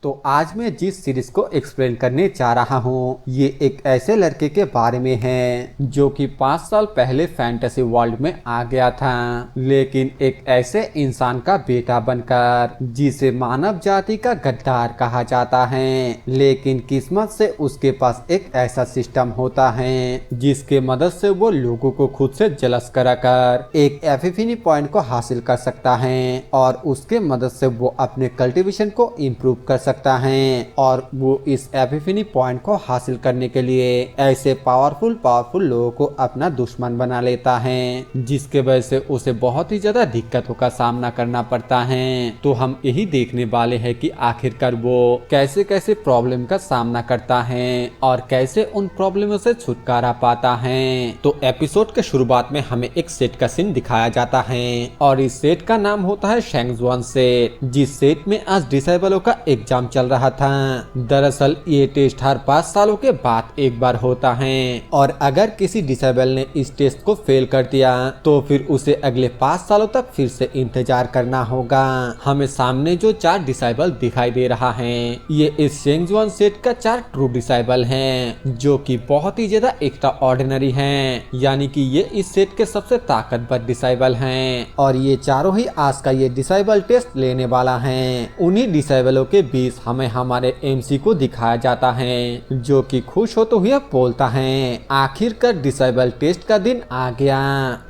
तो आज मैं जिस सीरीज को एक्सप्लेन करने जा रहा हूँ ये एक ऐसे लड़के के बारे में है जो कि 5 साल पहले फैंटेसी वर्ल्ड में आ गया था, लेकिन एक ऐसे इंसान का बेटा बनकर जिसे मानव जाति का गद्दार कहा जाता है। लेकिन किस्मत से उसके पास एक ऐसा सिस्टम होता है जिसके मदद से वो लोगों को खुद से जलस कराकर एक एपिफनी पॉइंट को हासिल कर सकता है और उसके मदद से वो अपने कल्टीवेशन को इम्प्रूव कर सकता है और वो इस एपिफनी पॉइंट को हासिल करने के लिए ऐसे पावरफुल लोगों को अपना दुश्मन बना लेता है, जिसके वजह से उसे बहुत ही ज्यादा दिक्कतों का सामना करना पड़ता है। तो हम यही देखने वाले हैं कि आखिरकार वो कैसे कैसे प्रॉब्लम का सामना करता है और कैसे उन प्रॉब्लमों से छुटकारा पाता है। तो एपिसोड के शुरुआत में हमें एक सेट का सीन दिखाया जाता है और इस सेट का नाम होता है शेंगजुआन सेट, जिस सेट में आज डिसेबलों का एग्जाम चल रहा था। दरअसल ये टेस्ट हर 5 सालों के बाद एक बार होता है और अगर किसी डिसेबल ने इस टेस्ट को फेल कर दिया तो फिर उसे अगले 5 सालों तक फिर से इंतजार करना होगा। हमें सामने जो 4 डिसेबल दिखाई दे रहा है ये इस शेंगजुआन सेट का 4 ट्रू डिसेबल हैं जो कि बहुत ही ज्यादा एक्स्ट्रा ऑर्डिनरी हैं, यानी कि ये इस सेट के सबसे ताकतवर डिसेबल हैं और ये चारों ही आज का ये डिसेबल टेस्ट लेने वाला है। उन्हीं डिसेबलों के बीच हमें हमारे एमसी को दिखाया जाता है जो कि खुश होते हुए बोलता है आखिरकार डिसेबल टेस्ट का दिन आ गया।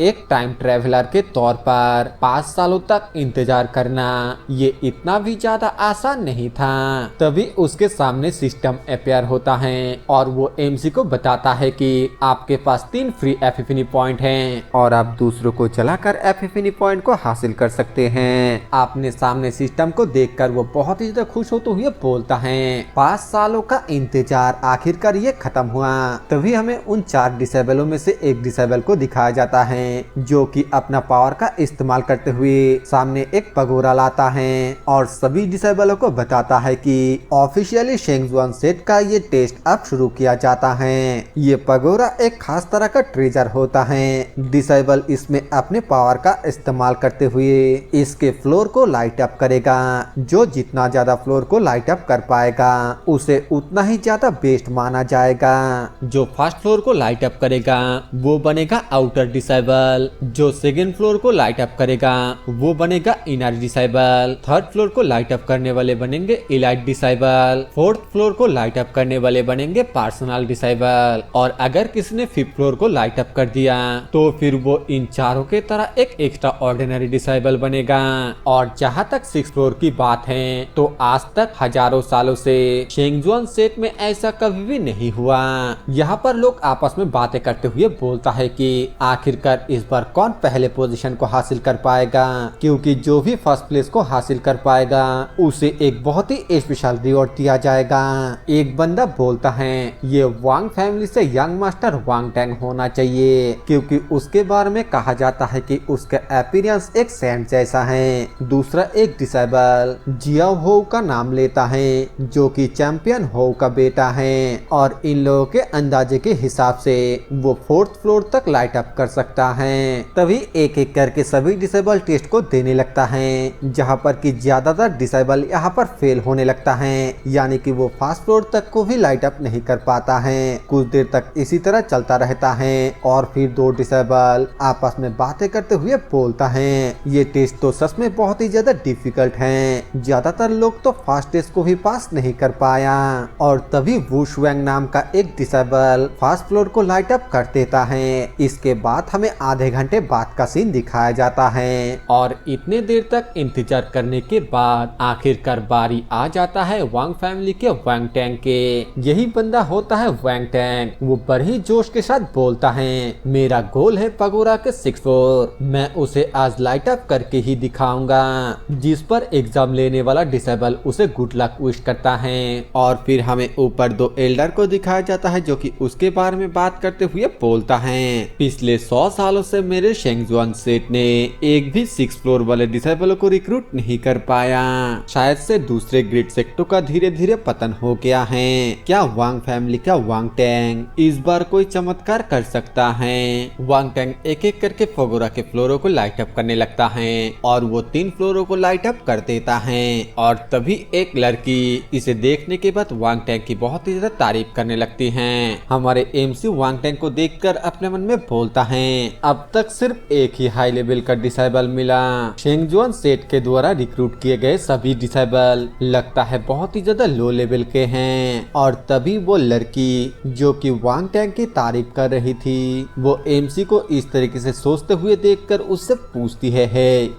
एक टाइम ट्रेवलर के तौर पर 5 सालों तक इंतजार करना ये इतना भी ज्यादा आसान नहीं था। तभी उसके सामने सिस्टम अपेयर होता है और वो एमसी को बताता है कि आपके पास 3 फ्री एपिफनी पॉइंट हैं और आप दूसरों को चलाकर एपिफनी पॉइंट को हासिल कर सकते हैं। आपने सामने सिस्टम को देखकर वो बहुत ही ज्यादा खुश होते हुए बोलता है 5 सालों का इंतजार आखिरकार ये खत्म हुआ। तभी हमें उन 4 डिसेबलों में से एक डिसेबल को दिखाया जाता है जो कि अपना पावर का इस्तेमाल करते हुए सामने एक पगोरा लाता है और सभी डिसेबलों को बताता है कि ऑफिशियली शेंगजुआन सेट का ये टेस्ट अब शुरू किया जाता है। ये पगोरा एक खास तरह का ट्रेजर होता है। डिसेबल इसमें अपने पावर का इस्तेमाल करते हुए इसके फ्लोर को लाइट अप करेगा। जो जितना ज्यादा फ्लोर को लाइट अप कर पाएगा उसे उतना ही ज्यादा बेस्ट माना जाएगा। जो फर्स्ट फ्लोर को लाइट अप करेगा वो बनेगा आउटर डिसेबल, जो सेकंड फ्लोर को लाइट अप करेगा वो बनेगा इनर डिसेबल, थर्ड फ्लोर को लाइट अप करने वाले बनेंगे इलाइट डिसेबल, फोर्थ फ्लोर को लाइट अप करने वाले बनेंगे पर्सनल डिसेबल और अगर किसी ने फिफ्थ फ्लोर को लाइट अप कर दिया तो फिर वो इन चारों के तरह एक एक्स्ट्रा ऑर्डिनरी डिसेबल बनेगा। और जहाँ तक 6th फ्लोर की बात है तो आज तक हजारों सालों से शेंगजुआन सेट में ऐसा कभी भी नहीं हुआ। यहाँ पर लोग आपस में बातें करते हुए बोलता है कि आखिरकार इस बार कौन पहले पोजीशन को हासिल कर पाएगा, क्योंकि जो भी फर्स्ट प्लेस को हासिल कर पाएगा उसे एक बहुत ही स्पेशल रिवॉर्ड दिया जाएगा। एक बंदा बोलता है ये वांग फैमिली से यंग मास्टर वांग टैंग होना चाहिए, क्योंकि उसके बारे में कहा जाता है कि उसका अपीयरेंस एक सैंड जैसा है। दूसरा एक डिसेबल जियाओ हो का नाम लेता है जो कि चैंपियन हो का बेटा है और इन लोगों के अंदाजे के हिसाब से वो 4th फ्लोर तक लाइट अप कर सकता है। तभी एक एक करके सभी डिसेबल टेस्ट को देने लगता है, जहां पर कि ज्यादातर डिसेबल यहां पर फेल होने लगता है, यानी कि वो फर्स्ट फ्लोर तक को भी लाइट अप नहीं कर पाता है। कुछ देर तक इसी तरह चलता रहता है और फिर 2 डिसेबल आपस में बातें करते हुए बोलता है ये टेस्ट तो सच में बहुत ही ज्यादा डिफिकल्ट है, ज्यादातर लोग तो फर्स्ट टेस्ट को भी पास नहीं कर पाया। और तभी वू शुएंग नाम का एक डिसेबल फर्स्ट फ्लोर को लाइट अप कर देता है। इसके बाद हमें आधे घंटे बाद का सीन दिखाया जाता है और इतने देर तक इंतजार करने के बाद आखिरकार बारी आ जाता है वांग फैमिली के वांग टैंग के। यही बंदा होता है वांग टैंग। वो बड़ी जोश के साथ बोलता है मेरा गोल है पगोरा के 6th फ्लोर, मैं उसे आज लाइट अप करके ही दिखाऊंगा। जिस पर एग्जाम लेने वाला डिसेबल उसे गुड लक विश करता है और फिर हमें ऊपर 2 एल्डर को दिखाया जाता है जो कि उसके बारे में बात करते हुए बोलता है पिछले 100 सालों से मेरे शेंगजुआन सेट ने एक भी 6th फ्लोर वाले डिसेबलों को रिक्रूट नहीं कर पाया, शायद से दूसरे ग्रिड सेक्टर का धीरे धीरे पतन हो गया है। क्या वांग फैमिली का वांग टैंग इस बार कोई चमत्कार कर सकता है? वांग टैंग एक एक करके पगोरा के फ्लोरों को लाइट अप करने लगता है और वो 3 फ्लोरों को लाइट अप कर देता है और तभी एक लड़की इसे देखने के बाद वांग टैंग की बहुत ही ज्यादा तारीफ करने लगती है। हमारे एमसी वांग टैंग को देखकर अपने मन में बोलता है, अब तक सिर्फ एक ही हाई लेवल का डिसेबल मिला। शेंगजुआन सेठ के द्वारा रिक्रूट किए गए सभी डिसेबल लगता है बहुत ही ज्यादा लो लेवल के हैं। और तभी वो लड़की जो कि वांग टैंग की तारीफ कर रही थी, वो एमसी को इस तरीके से सोचते हुए देखकर उससे पूछती है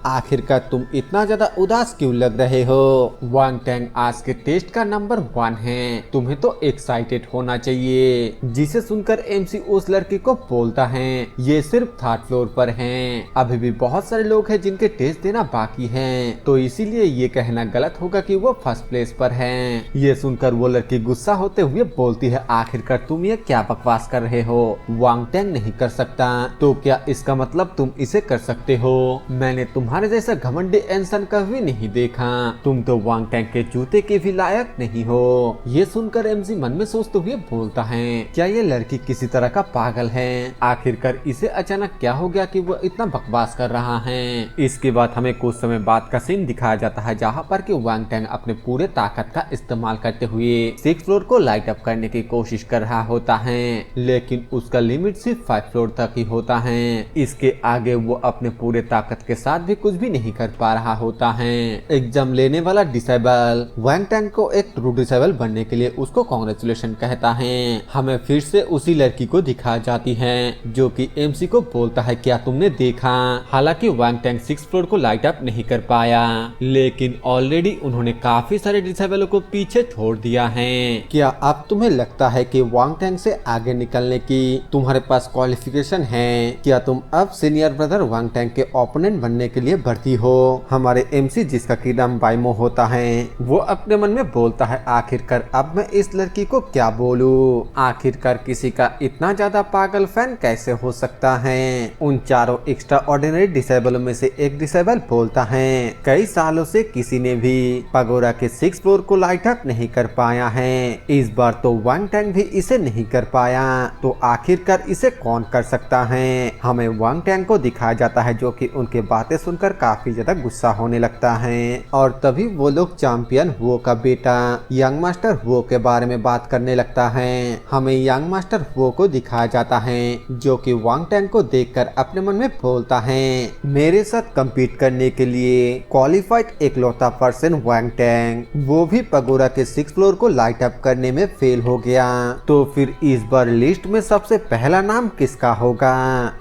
आखिरकार तुम इतना ज्यादा उदास क्यों लग रहे हो? वांग टैंग आज के टेस्ट का नंबर 1 है, तुम्हें तो एक्साइटेड होना चाहिए। जिसे सुनकर एमसी उस लड़की को बोलता है, ये सिर्फ 3rd फ्लोर पर हैं, अभी भी बहुत सारे लोग हैं जिनके टेस्ट देना बाकी हैं, तो इसीलिए ये कहना गलत होगा कि वो 1st प्लेस पर हैं। ये सुनकर वो लड़की गुस्सा होते हुए बोलती है, आखिरकार तुम ये क्या बकवास कर रहे हो? वांग टैंग नहीं कर सकता तो क्या इसका मतलब तुम इसे कर सकते हो? मैंने तुम्हारे जैसा घमंडी इंसान कभी नहीं देखा, तुम तो वांग टैंग के जूते के भी लायक नहीं हो। ये सुनकर एमसी मन में सोचते हुए बोलता है, क्या ये लड़की किसी तरह का पागल है? आखिरकार इसे अचानक क्या हो गया कि वो इतना बकवास कर रहा है? इसके बाद हमें कुछ समय बाद का सीन दिखाया जाता है, जहाँ पर कि वांग टैंग अपने पूरे ताकत का इस्तेमाल करते हुए 6th फ्लोर को लाइट अप करने की कोशिश कर रहा होता है, लेकिन उसका लिमिट सिर्फ 5 फ्लोर तक ही होता है। इसके आगे वो अपने पूरे ताकत के साथ भी कुछ भी नहीं कर पा रहा होता है। एग्जाम लेने वाला डिसेबल वांग टैंग को एक ट्रू डिसेबल बनने के लिए उसको कांग्रेचुलेशन कहता है। हमें फिर से उसी लड़की को दिखा जाती है जो कि एमसी को बोलता है, क्या तुमने देखा? हालांकि वांग टैंग 6th फ्लोर को लाइट अप नहीं कर पाया, लेकिन ऑलरेडी उन्होंने काफी सारे डिसेबलों को पीछे छोड़ दिया है। क्या अब तुम्हें लगता है कि वांग टैंग से आगे निकलने की तुम्हारे पास क्वालिफिकेशन है? क्या तुम अब सीनियर ब्रदर वांग टैंग के ओपोनेंट बनने के लिए भर्ती हो? हमारे एमसी जिसका की नाम बाइमो होता है, वो अपने मन में बोलता है, आखिरकार अब मैं इस लड़की को क्या बोलूं? आखिरकार किसी का इतना ज्यादा पागल फैन कैसे हो सकता है? उन चारों एक्स्ट्रा ऑर्डिनरी डिसेबलों में से एक डिसेबल बोलता है, कई सालों से किसी ने भी पगोरा के 6th फ्लोर को लाइट अप नहीं कर पाया है, इस बार तो वांग टैंग भी इसे नहीं कर पाया, तो आखिरकार इसे कौन कर सकता है? हमें वांग टैंग को दिखाया जाता है जो कि उनके बातें सुनकर काफी ज्यादा गुस्सा होने लगता है। और तभी वो लोग चैंपियन वो का बेटा यंग मास्टर वो के बारे में बात करने लगता है। हमें यंग मास्टर वो को दिखाया जाता है जो कि वांग टैंग को देखकर अपने मन में बोलता है, मेरे साथ कम्पीट करने के लिए क्वालिफाइड इकलौता पर्सन वांग टैंग, वो भी पगोरा के 6th फ्लोर को लाइट अप करने में फेल हो गया, तो फिर इस बार लिस्ट में सबसे पहला नाम किसका होगा?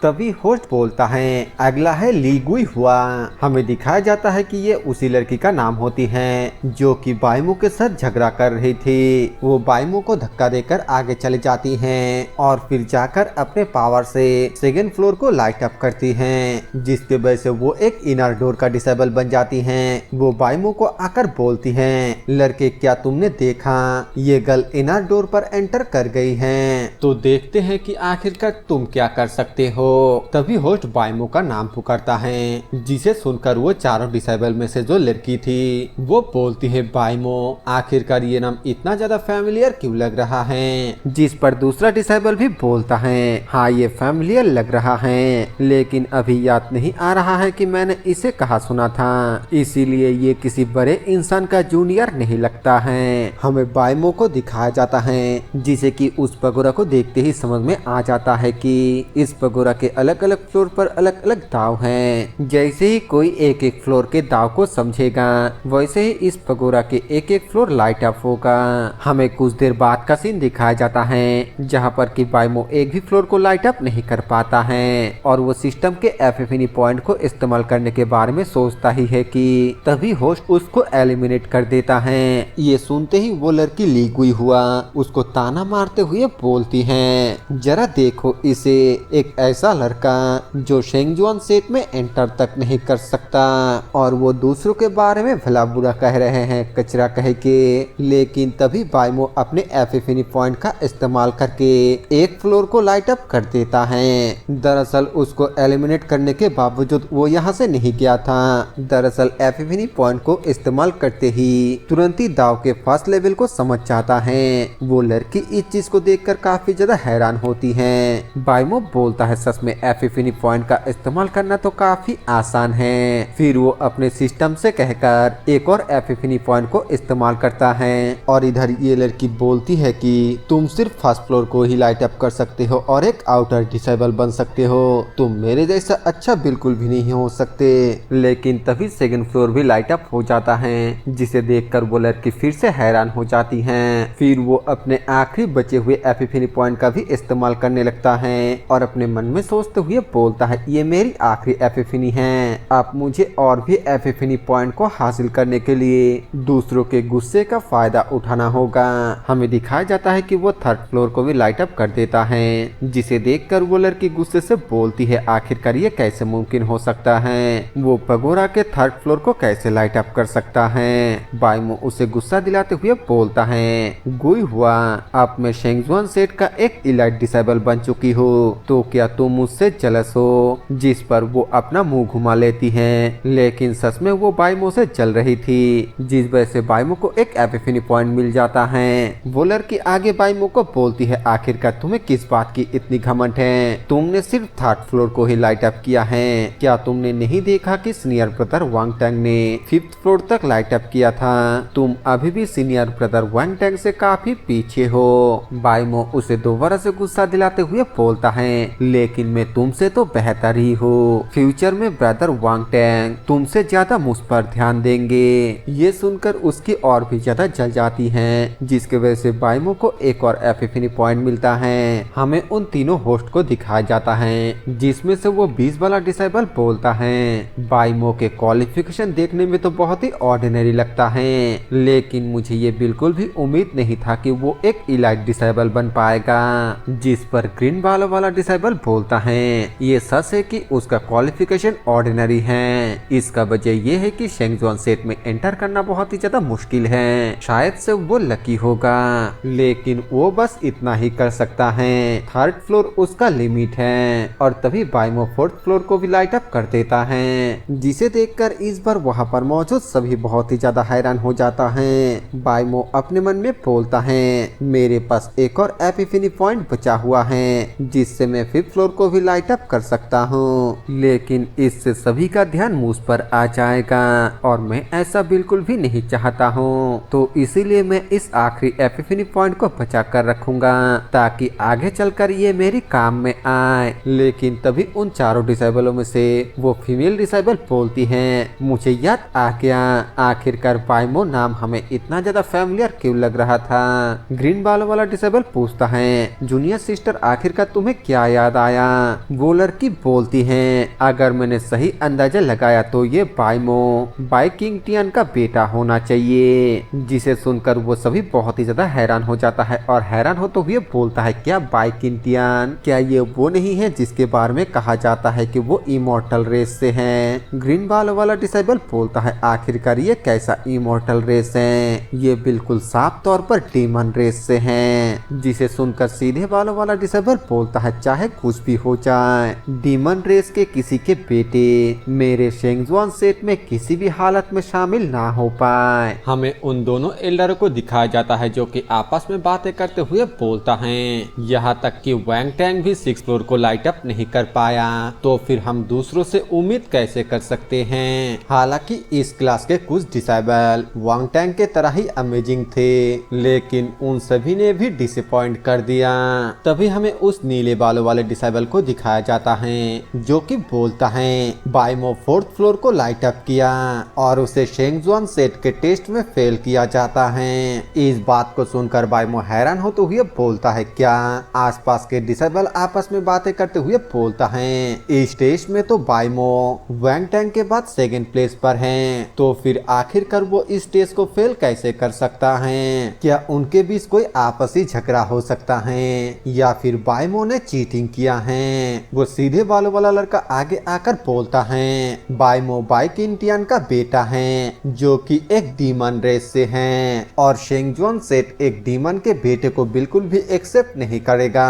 तभी होस्ट बोलता है, अगला है ली गुई हुआ। हमें दिखाया जाता है कि ये उसी लड़की का नाम होती है जो कि बाइमो के साथ झगड़ा कर रही थी। वो बाइमो को धक्का देकर आगे चली जाती है और फिर जाकर अपने पावर से 2nd फ्लोर को लाइट अप करती है, जिसके वजह से वो एक इनर डोर का डिसेबल बन जाती है। वो बाइमो को आकर बोलती है, लड़के क्या तुमने देखा, ये गर्ल इनर डोर पर एंटर कर गई है, तो देखते हैं कि आखिरकार तुम क्या कर सकते हो। तभी होस्ट बाइमो का नाम पुकारता है, जिसे सुनकर वो चारों डिसेबल में से जो लड़की थी वो बोलती है, बाइमो आखिरकार ये नाम इतना ज्यादा फैमिलियर क्यों लग रहा है? जिस पर दूसरा डिसेबल भी बोलता है, हाँ ये फैमिलियर लग रहा है, लेकिन अभी याद नहीं आ रहा है कि मैंने इसे कहाँ सुना था, इसीलिए ये किसी बड़े इंसान का जूनियर नहीं लगता है। हमें बाइमो को दिखाया जाता है जिसे कि उस पगोरा को देखते ही समझ में आ जाता है कि इस पगोरा के अलग अलग फ्लोर पर अलग अलग दाव हैं। जैसे ही कोई एक एक फ्लोर के दाव को समझेगा वैसे ही इस पगोरा के एक एक फ्लोर लाइट अप होगा। हमें कुछ देर बाद का सीन दिखाया जाता है जहाँ पर कि बाइमो एक भी फ्लोर को लाइट अप नहीं कर पाता है और वो सिस्टम के एफएफएनी पॉइंट को इस्तेमाल करने के बारे में सोचता ही है कि तभी होस्ट उसको एलिमिनेट कर देता है। ये सुनते ही वो लड़की ली गुई हुआ उसको ताना मारते हुए बोलती है, जरा देखो इसे, एक ऐसा लड़का जो शेंगजुआन सेट में एंटर तक नहीं कर सकता और वो दूसरों के बारे में भला बुरा कह रहे हैं कचरा कह के। लेकिन तभी बाइमो अपने एफएफएनी पॉइंट का इस्तेमाल करके एक फ्लोर को लाइट अप कर देता है। दरअसल उसको एलिमिनेट करने के बावजूद वो यहाँ से नहीं गया था। दरअसल एफएफएनी पॉइंट को इस्तेमाल करते ही तुरंत ही दाव के फर्स्ट लेवल को समझ जाता है। वो लड़की इस चीज को देखकर काफी ज्यादा हैरान होती है। बाइमो बोलता है, सच में एफएफएनी पॉइंट का इस्तेमाल करना तो काफी आसान है। फिर वो अपने सिस्टम से कहकर एक और एफएफएनी एपिफनी पॉइंट को इस्तेमाल करता है। और इधर ये लड़की बोलती है कि तुम सिर्फ फर्स्ट फ्लोर को ही लाइट अप कर सकते हो और एक आउटर डिसेबल बन सकते हो, तुम मेरे जैसा अच्छा बिल्कुल भी नहीं हो सकते। लेकिन तभी सेकंड फ्लोर भी लाइट अप हो जाता है, जिसे देखकर वो लड़की फिर से हैरान हो जाती है। फिर वो अपने आखिरी बचे हुए एपिफनी पॉइंट का भी इस्तेमाल करने लगता है और अपने मन में सोचते हुए बोलता है, ये मेरी आखिरी एपिफनी है, अब मुझे और भी एपिफनी पॉइंट को हासिल करने के लिए दूसरों के गुस्से का फायदा उठाना होगा। हमें दिखाया जाता है कि वो थर्ड फ्लोर को भी लाइट अप कर देता है, जिसे देखकर वो लड़की गुस्से से बोलती है, आखिरकार ये कैसे मुमकिन हो सकता है, वो पगोरा के थर्ड फ्लोर को कैसे लाइट अप कर सकता है। बाइमो उसे गुस्सा दिलाते हुए बोलता है, गुई हुआ, अब मैं शेंगजुआन सेट का एक इलाइट डिसेबल बन चुकी हो, तो क्या तुम मुझसे जलस हो। जिस पर वो अपना मुंह घुमा लेती है, लेकिन सच में वो बाइमो से जल रही थी, जिस वजह से बाइमो को एक एपिफनी पॉइंट मिल जाता है। वो लड़की आगे बाइमो को बोलती है, आखिरकार तुम्हें किस बात की इतनी घमंड है, तुमने सिर्फ थर्ड फ्लोर को ही लाइट अप किया है, क्या तुमने नहीं देखा कि सीनियर ब्रदर वांग टैंग ने फिफ्थ फ्लोर तक लाइट अप किया था, तुम अभी भी सीनियर ब्रदर वांग टैंग से काफी पीछे हो। बाइमो उसे दोबारा से गुस्सा दिलाते हुए बोलता है, लेकिन मैं तुमसे तो बेहतर ही हूँ, फ्यूचर में ब्रदर वांग टैंग तुमसे ज्यादा मुझ पर ध्यान देंगे। ये सुनकर उसकी और भी ज्यादा जल जाती है, जिसके वजह से बाइमो को एक और एपिफनी पॉइंट मिलता है। हमें उन तीनों होस्ट को दिखाया जाता है, जिसमें से वो 20 वाला डिसेबल बोलता है, बाइमो के क्वालिफिकेशन देखने में तो बहुत ही ऑर्डिनरी लगता है, लेकिन मुझे ये बिल्कुल भी उम्मीद नहीं था कि वो एक इलाइट डिसेबल बन पाएगा। जिस पर ग्रीन बालों वाला डिसेबल बोलता है, ये सच है कि उसका क्वालिफिकेशन ऑर्डिनरी है, इसका वजह ये है कि शेंगजुआन सेट में एंटर करना बहुत ही ज्यादा मुश्किल है, शायद से वो लकी होगा, लेकिन वो बस इतना ही कर सकता है, थर्ड फ्लोर उसका लिमिट है। और तभी बाइमो फोर्थ फ्लोर को भी लाइट अप कर देता है, जिसे देखकर इस बार वहाँ पर मौजूद सभी बहुत ही ज्यादा हैरान हो जाता है। बाइमो अपने मन में बोलता है, मेरे पास एक और एपिफनी पॉइंट बचा हुआ है, जिससे मैं फिफ्थ फ्लोर को भी लाइट अप कर सकता हूँ, लेकिन इससे सभी का ध्यान मुझ पर आ जाएगा और मैं ऐसा बिल्कुल भी नहीं चाहता हूँ, तो इसीलिए मैं इस आखिरी एपिफनी पॉइंट को बचा कर रखूंगा, ताकि आगे चलकर ये मेरी काम में आए। लेकिन तभी उन चारों डिसेबलों में से वो फीमेल डिसेबल बोलती है, मुझे याद आ गया, आखिरकार बाइमो नाम हमें इतना ज्यादा फैमिलियर क्यों लग रहा था। ग्रीन बालों वाला डिसेबल पूछता है, जूनियर सिस्टर आखिरकार तुम्हें क्या याद आया। वो लड़की बोलती है, अगर मैंने सही अंदाजा लगाया तो ये बाइमो बाई किंग टियान का बेटा होना चाहिए। जिसे सुनकर वो सभी बहुत ही ज्यादा हैरान हो जाता है और हैरान हो तो ये बोलता है, क्या बाई किंग टियान, क्या ये वो नहीं है जिसके बारे में कहा जाता है कि वो इमोर्टल रेस से है। ग्रीन बाल वाला डिसेबल बोलता है, आखिरकार ये कैसा इमोर्टल रेस है, ये बिल्कुल साफ तौर पर डीमन रेस से है। जिसे सुनकर सीधे बालों वाला डिसेबल बोलता है, चाहे कुछ भी हो जाए, डीमन रेस के किसी के बेटे मेरे शेंगजुआन सेट में किसी भी हालत में शामिल ना हो पाए। हमें उन दोनों एल्डर को दिखाया जाता है जो कि आपस में बातें करते हुए बोलता है, यहाँ तक कि वांग टैंग भी सिक्स फ्लोर को लाइट अप नहीं कर पाया, तो फिर हम दूसरों से उम्मीद कैसे कर सकते हैं। हालांकि इस क्लास के कुछ डिसेबल वांग टैंग के तरह ही अमेजिंग थे, लेकिन उन सभी ने भी डिसअपॉइंट कर दिया। तभी हमें उस नीले बालों वाले डिसेबल को दिखाया जाता है जो कि बोलता है, बाइमो फोर्थ फ्लोर को लाइट अप किया और उसे शेंगजुआन सेट के टेस्ट में फेल किया जाता है। इस बात को सुनकर बाइमो हैरान होते हुए बोलता है, क्या आसपास के डिसेबल आपस में बातें करते हुए बोलता है, इस टेस्ट में तो बाइमो वांग टैंग के बाद सेकंड प्लेस पर है, तो फिर आखिरकार वो इस टेस्ट को फेल कैसे कर सकता है। क्या उनके बीच कोई आपसी झगड़ा हो सकता है या फिर बाइमो ने चीटिंग किया है। वो सीधे बालों वाला लड़का आगे आकर बोलता है, बाइमो बाई किंग टियान का बेटा है जो कि एक डीमन रेस से है और शेंगजुआन सेट एक डीमन के बेटे को बिल्कुल भी एक्सेप्ट नहीं करेगा।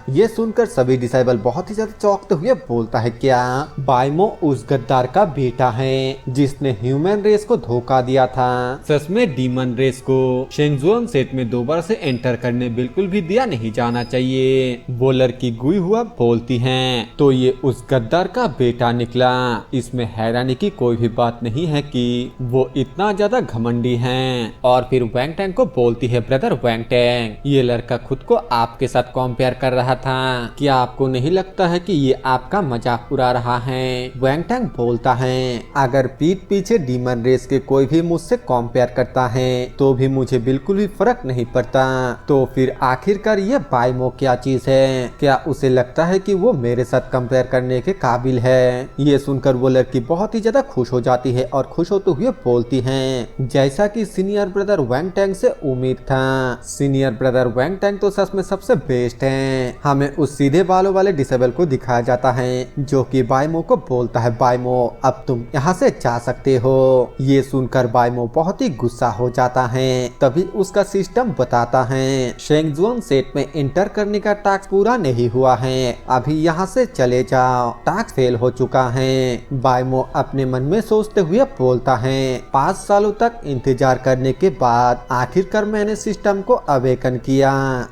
ये सुनकर सभी डिसेबल बहुत ही ज्यादा चौंकते हुए बोलता है, क्या बाइमो उस गद्दार का बेटा है जिसने ह्यूमन रेस को धोखा दिया था। सच में डीमन रेस को शेंगजुआन सेट में दोबारा से एंटर करने बिल्कुल भी दिया नहीं जाना चाहिए। वो लड़की गुई हुआ बोलती है, तो ये उस गद्दार का बेटा निकला। इसमें हैरानी की कोई भी बात नहीं है कि वो इतना कितना ज्यादा घमंडी हैं। और फिर वैंग टैंग को बोलती है, ब्रदर वैंग टैंग, ये लड़का खुद को आपके साथ कंपेयर कर रहा था, क्या आपको नहीं लगता है कि ये आपका मजाक उड़ा रहा है? वैंग टैंग बोलता है, अगर पीठ पीछे डीमन रेस के कोई भी मुझसे कंपेयर करता है तो भी मुझे बिल्कुल भी फर्क नहीं पड़ता, तो फिर आखिरकार ये बाइमो क्या चीज है? क्या उसे लगता है कि वो मेरे साथ कंपेयर करने के काबिल है? ये सुनकर वो लड़की बहुत ही ज्यादा खुश हो जाती है और खुश होते हुए बोलती है, जैसा कि सीनियर ब्रदर वैंग टैंग से उम्मीद था, सीनियर ब्रदर वैंग टैंग तो सच में सबसे बेस्ट हैं। हमें उस सीधे बालों वाले डिसेबल को दिखाया जाता है जो कि बाइमो को बोलता है, बाइमो अब तुम यहाँ से जा सकते हो। ये सुनकर बाइमो बहुत ही गुस्सा हो जाता है। तभी उसका सिस्टम बताता है, शेंगजुआन सेट में एंटर करने का टास्क पूरा नहीं हुआ है, अभी यहाँ से चले जाओ, टास्क फेल हो चुका है। बाइमो अपने मन में सोचते हुए बोलता है, 5 सालों तक इंतजार करने के बाद आखिरकार मैंने सिस्टम को अवेकन किया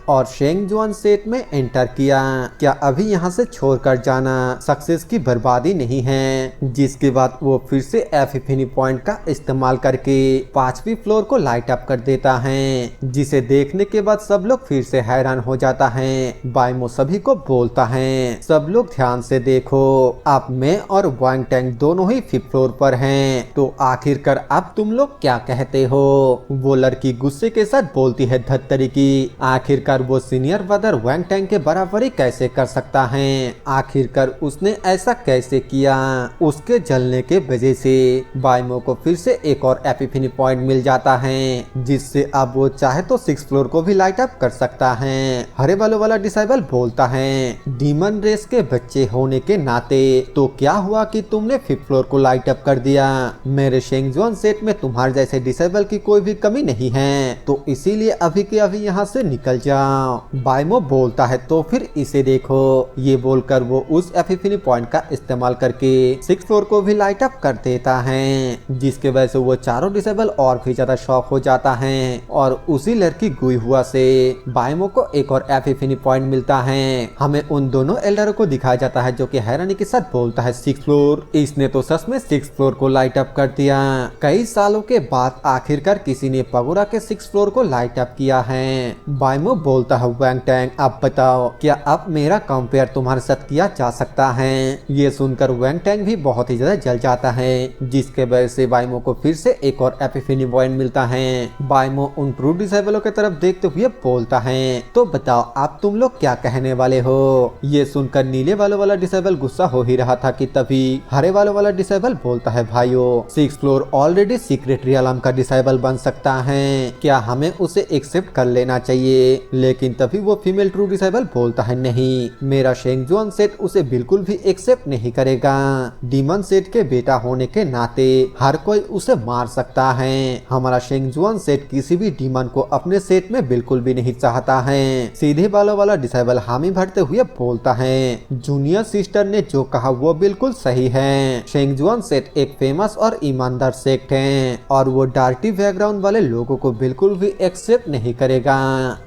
और शेंगजुआन सेट में एंटर किया, क्या अभी यहाँ से छोड़कर जाना सक्सेस की बर्बादी नहीं है? जिसके बाद वो फिर से एपिफनी पॉइंट का इस्तेमाल करके 5वीं फ्लोर को लाइट अप कर देता है, जिसे देखने के बाद सब लोग फिर से हैरान हो जाता है। बाइमो सभी को बोलता है, सब लोग ध्यान से देखो, अब मैं और वैंग टैंग दोनों ही 5th फ्लोर पर हैं, तो आखिरकार अब तुम लोग क्या कहते हो? वो लड़की गुस्से के साथ बोलती है, धत्तरी की, आखिरकार वो सीनियर ब्रदर वैंग टैंग के बराबरी कैसे कर सकता है? आखिरकार उसने ऐसा कैसे किया? उसके जलने के वजह से बाइमो को फिर से एक और एपिफनी पॉइंट मिल जाता है, जिससे अब वो चाहे तो 6th फ्लोर को भी लाइट अप कर सकता है। हरे बालों वाला डिसेबल बोलता है, डीमन रेस के बच्चे होने के नाते तो क्या हुआ कि तुमने 5th फ्लोर को लाइट अप कर दिया? मेरे शेंगजुआन सेट में तुम्हारे जैसे डिसेबल की कोई भी कमी नहीं है, तो इसीलिए अभी के अभी यहाँ से निकल जाओ। बाइमो बोलता है, तो फिर इसे देखो। ये बोलकर वो उस एपिफनी पॉइंट का इस्तेमाल करके 6th फ्लोर को भी लाइट अप कर देता है, जिसके वजह से वो चारों डिसेबल और भी ज्यादा शॉक हो जाता है। और उसी लड़की गुई हुआ से बाइमो को एक और एपिफनी पॉइंट मिलता है। हमें उन दोनों एल्डरों को दिखाया जाता है जो कि हैरानी के साथ बोलता है, 6th फ्लोर, इसने तो सच में 6th फ्लोर को लाइट अप कर दिया। कई सालों के बाद आखिरकार किसी ने पगोड़ा के 6th फ्लोर को लाइट अप किया है। बाइमो बोलता है, वैंग टैंग अब बताओ, क्या अब मेरा कंपेयर तुम्हारे साथ किया जा सकता है? ये सुनकर वैंग टैंग भी बहुत ही ज्यादा जल जाता है, जिसके वजह से बाइमो को फिर से एक और एपिफनी पॉइंट मिलता है। बाइमो उन ट्रू डिसेबलों की तरफ देखते हुए बोलता है, तो बताओ अब तुम लोग क्या कहने वाले हो? ये सुनकर नीले वालों वाला डिसेबल गुस्सा हो ही रहा था कि तभी हरे वालों वाला डिसेबल बोलता है, भाइयों 6th floor already secret realm का डिसेबल बन सकता है, क्या हमें उसे एक्सेप्ट कर लेना चाहिए? लेकिन तभी वो फीमेल ट्रू डिसेबल बोलता है, नहीं, मेरा शेंगजुआन सेट उसे बिल्कुल भी एक्सेप्ट नहीं करेगा। डीमन सेट के बेटा होने के नाते हर कोई उसे मार सकता है। हमारा शेंगजुआन सेट किसी भी डीमन को अपने सेट में बिल्कुल भी नहीं चाहता है। सीधे बालों वाला डिसेबल हामी भरते हुए बोलता है, जूनियर सिस्टर ने जो कहा वो बिल्कुल सही है। शेंगजुआन सेट एक फेमस और ईमानदार सेक्ट है और वो डार्टी बैकग्राउंड वाले लोगों को बिल्कुल भी एक्सेप्ट नहीं करेगा।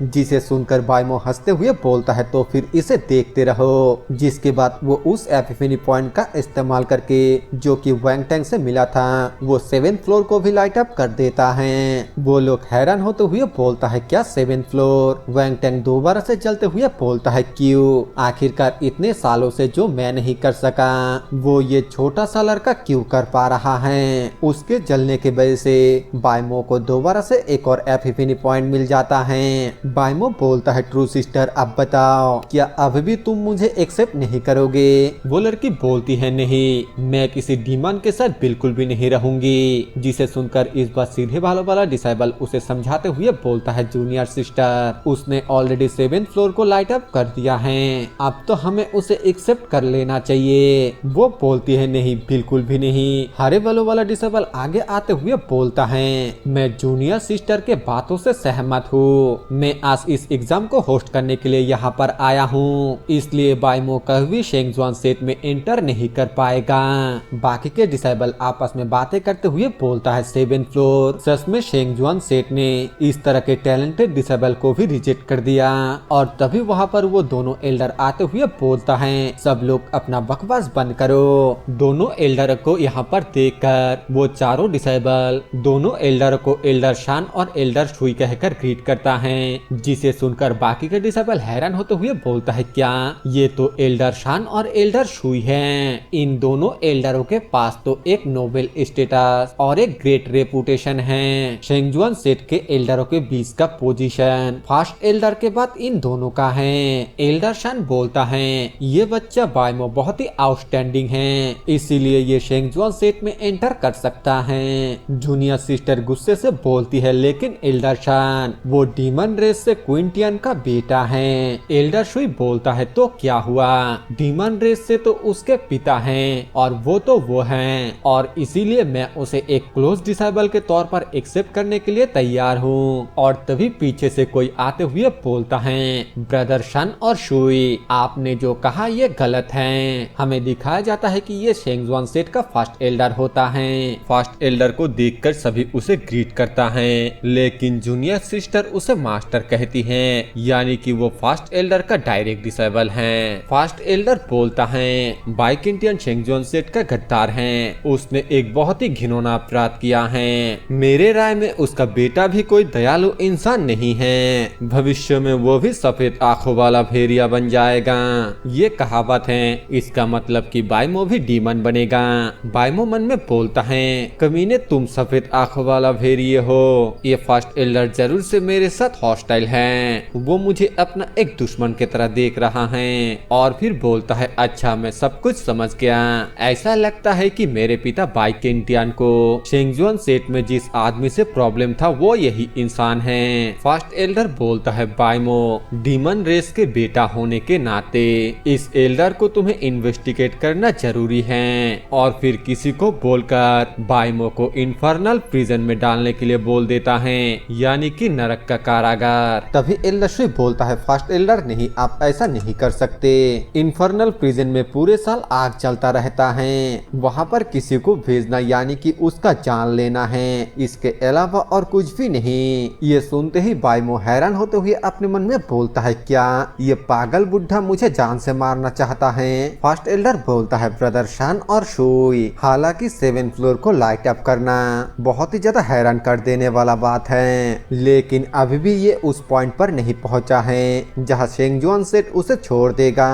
जिसे सुनकर बाइमो हंसते हुए बोलता है, तो फिर इसे देखते रहो। जिसके बाद वो उस एपिफनी पॉइंट का इस्तेमाल करके जो कि वैंग टैंग से मिला था, वो 7th फ्लोर को भी लाइट अप कर देता है। वो लोग हैरान होते हुए बोलता है, क्या 7th फ्लोर? वैंग टैंग दोबारा से चलते हुए बोलता है, क्यों? आखिरकार इतने सालों से जो मैं नहीं कर सका वो ये छोटा सा लड़का क्यों कर पा रहा है? उसके जलने के वजह से बाइमो को दोबारा से एक और एपिफनी पॉइंट मिल जाता है। बाइमो बोलता है, ट्रू सिस्टर अब बताओ, क्या अब भी तुम मुझे एक्सेप्ट नहीं करोगे? वो लड़की बोलती है, नहीं, मैं किसी डीमन के साथ बिल्कुल भी नहीं रहूंगी। जिसे सुनकर इस बार सीधे बालों वाला डिसेबल उसे समझाते हुए बोलता है, जूनियर सिस्टर, उसने ऑलरेडी 7th फ्लोर को लाइट अप कर दिया है, अब तो हमें उसे एक्सेप्ट कर लेना चाहिए। वो बोलती है, नहीं, बिल्कुल भी नहीं। हरे बालों वाला डिसेबल आगे आते हुए बोलता है, मैं जूनियर सिस्टर के बातों से सहमत हूँ। मैं आज इस एग्जाम को होस्ट करने के लिए यहाँ पर आया हूँ, इसलिए बाइमो कभी शेंगजुआन सेट में एंटर नहीं कर पाएगा। बाकी के डिसेबल आपस में बातें करते हुए बोलता है, 7th फ्लोर, सच में शेंगजुआन सेट ने इस तरह के टैलेंटेड डिसेबल को भी रिजेक्ट कर दिया। और तभी वहाँ पर वो दोनों एल्डर आते हुए बोलता है, सब लोग अपना बकवास बंद करो। दोनों एल्डर को यहाँ पर देखकर वो चारों डिसेबल डिसेबल दोनों एल्डर को एल्डर शान और एल्डर शुई कहकर ग्रीट करता है, जिसे सुनकर बाकी के डिसेबल हैरान होते हुए बोलता है, क्या ये तो एल्डर शान और एल्डर शुई हैं। इन दोनों एल्डरों के पास तो एक नोबेल स्टेटस और एक ग्रेट रेपुटेशन है। शेंगजुआन सेट के एल्डरों के बीच का पोजीशन फर्स्ट एल्डर के बाद इन दोनों का है। एल्डर शान बोलता है, ये बच्चा बायमो बहुत ही आउटस्टैंडिंग है, इसीलिए ये शेंगजुआन सेट में एंटर कर सकता है। जूनियर सिस्टर गुस्से से बोलती है, लेकिन एल्डर शान वो डीमन रेस से क्विंटियन का बेटा है। एल्डर शुई बोलता है, तो क्या हुआ, डीमन रेस से तो उसके पिता हैं और वो हैं, और इसीलिए मैं उसे एक क्लोज डिसेबल के तौर पर एक्सेप्ट करने के लिए तैयार हूँ। और तभी पीछे से कोई आते हुए बोलता है, ब्रदर शन और शुई, आपने जो कहा ये गलत है। हमें दिखाया जाता है कि ये शेंगजुआन सेट का फर्स्ट एल्डर होता है। फर्स्ट एल्डर को देखकर सभी उसे ग्रीट करता है, लेकिन जूनियर सिस्टर उसे मास्टर कहती है, यानी कि वो फर्स्ट एल्डर का डायरेक्ट डिसेबल है। फर्स्ट एल्डर बोलता है, बाइकिंटियन शेंगजुआन सेट का गद्दार है, उसने एक बहुत ही घिनौना अपराध किया है। मेरे राय में उसका बेटा भी कोई दयालु इंसान नहीं है, भविष्य में वो भी सफेद आंखों वाला भेड़िया बन जाएगा। ये कहावत है, इसका मतलब कि बायमो भी डीमन बनेगा। बायमो मन में बोलता है, कमीने तुम सफेद आंखों वाला भेड़िए हो, ये फर्स्ट एल्डर जरूर से मेरे साथ हॉस्टाइल है, वो मुझे अपना एक दुश्मन की तरह देख रहा है। और फिर बोलता है, अच्छा मैं सब कुछ समझ गया, ऐसा लगता है कि मेरे पिता बाइकेंटियन को शेंगजुआन सेट में जिस आदमी से प्रॉब्लम था वो यही इंसान है। फर्स्ट एल्डर बोलता है, बायमो डीमन रेस के बेटा होने के नाते इस एल्डर को तुम्हें इन्वेस्टिगेट करना जरूरी है। और फिर किसी को बोलकर बायमो को इन्फर्नल प्रिजन में डालने के लिए बोल देता है, यानी कि नरक का कारागार। तभी एल्डर शुई बोलता है, फर्स्ट एल्डर नहीं, आप ऐसा नहीं कर सकते। इन्फर्नल प्रिजन में पूरे साल आग चलता रहता है, वहाँ पर किसी को भेजना यानी कि उसका जान लेना है, इसके अलावा और कुछ भी नहीं। ये सुनते ही बायमो हैरान होते हुए अपने मन में बोलता है, क्या ये पागल बुढ़ा मुझे जान से मारना चाहता है। फर्स्ट एल्डर बोलता है, ब्रदर शान और शुई, हालांकि 7th फ्लोर को लाइट अप करना बहुत ही ज्यादा हैरान कर देने वाला बात है, लेकिन अभी भी ये उस पॉइंट पर नहीं पहुंचा है जहां शेंगजुआन सेट उसे छोड़ देगा।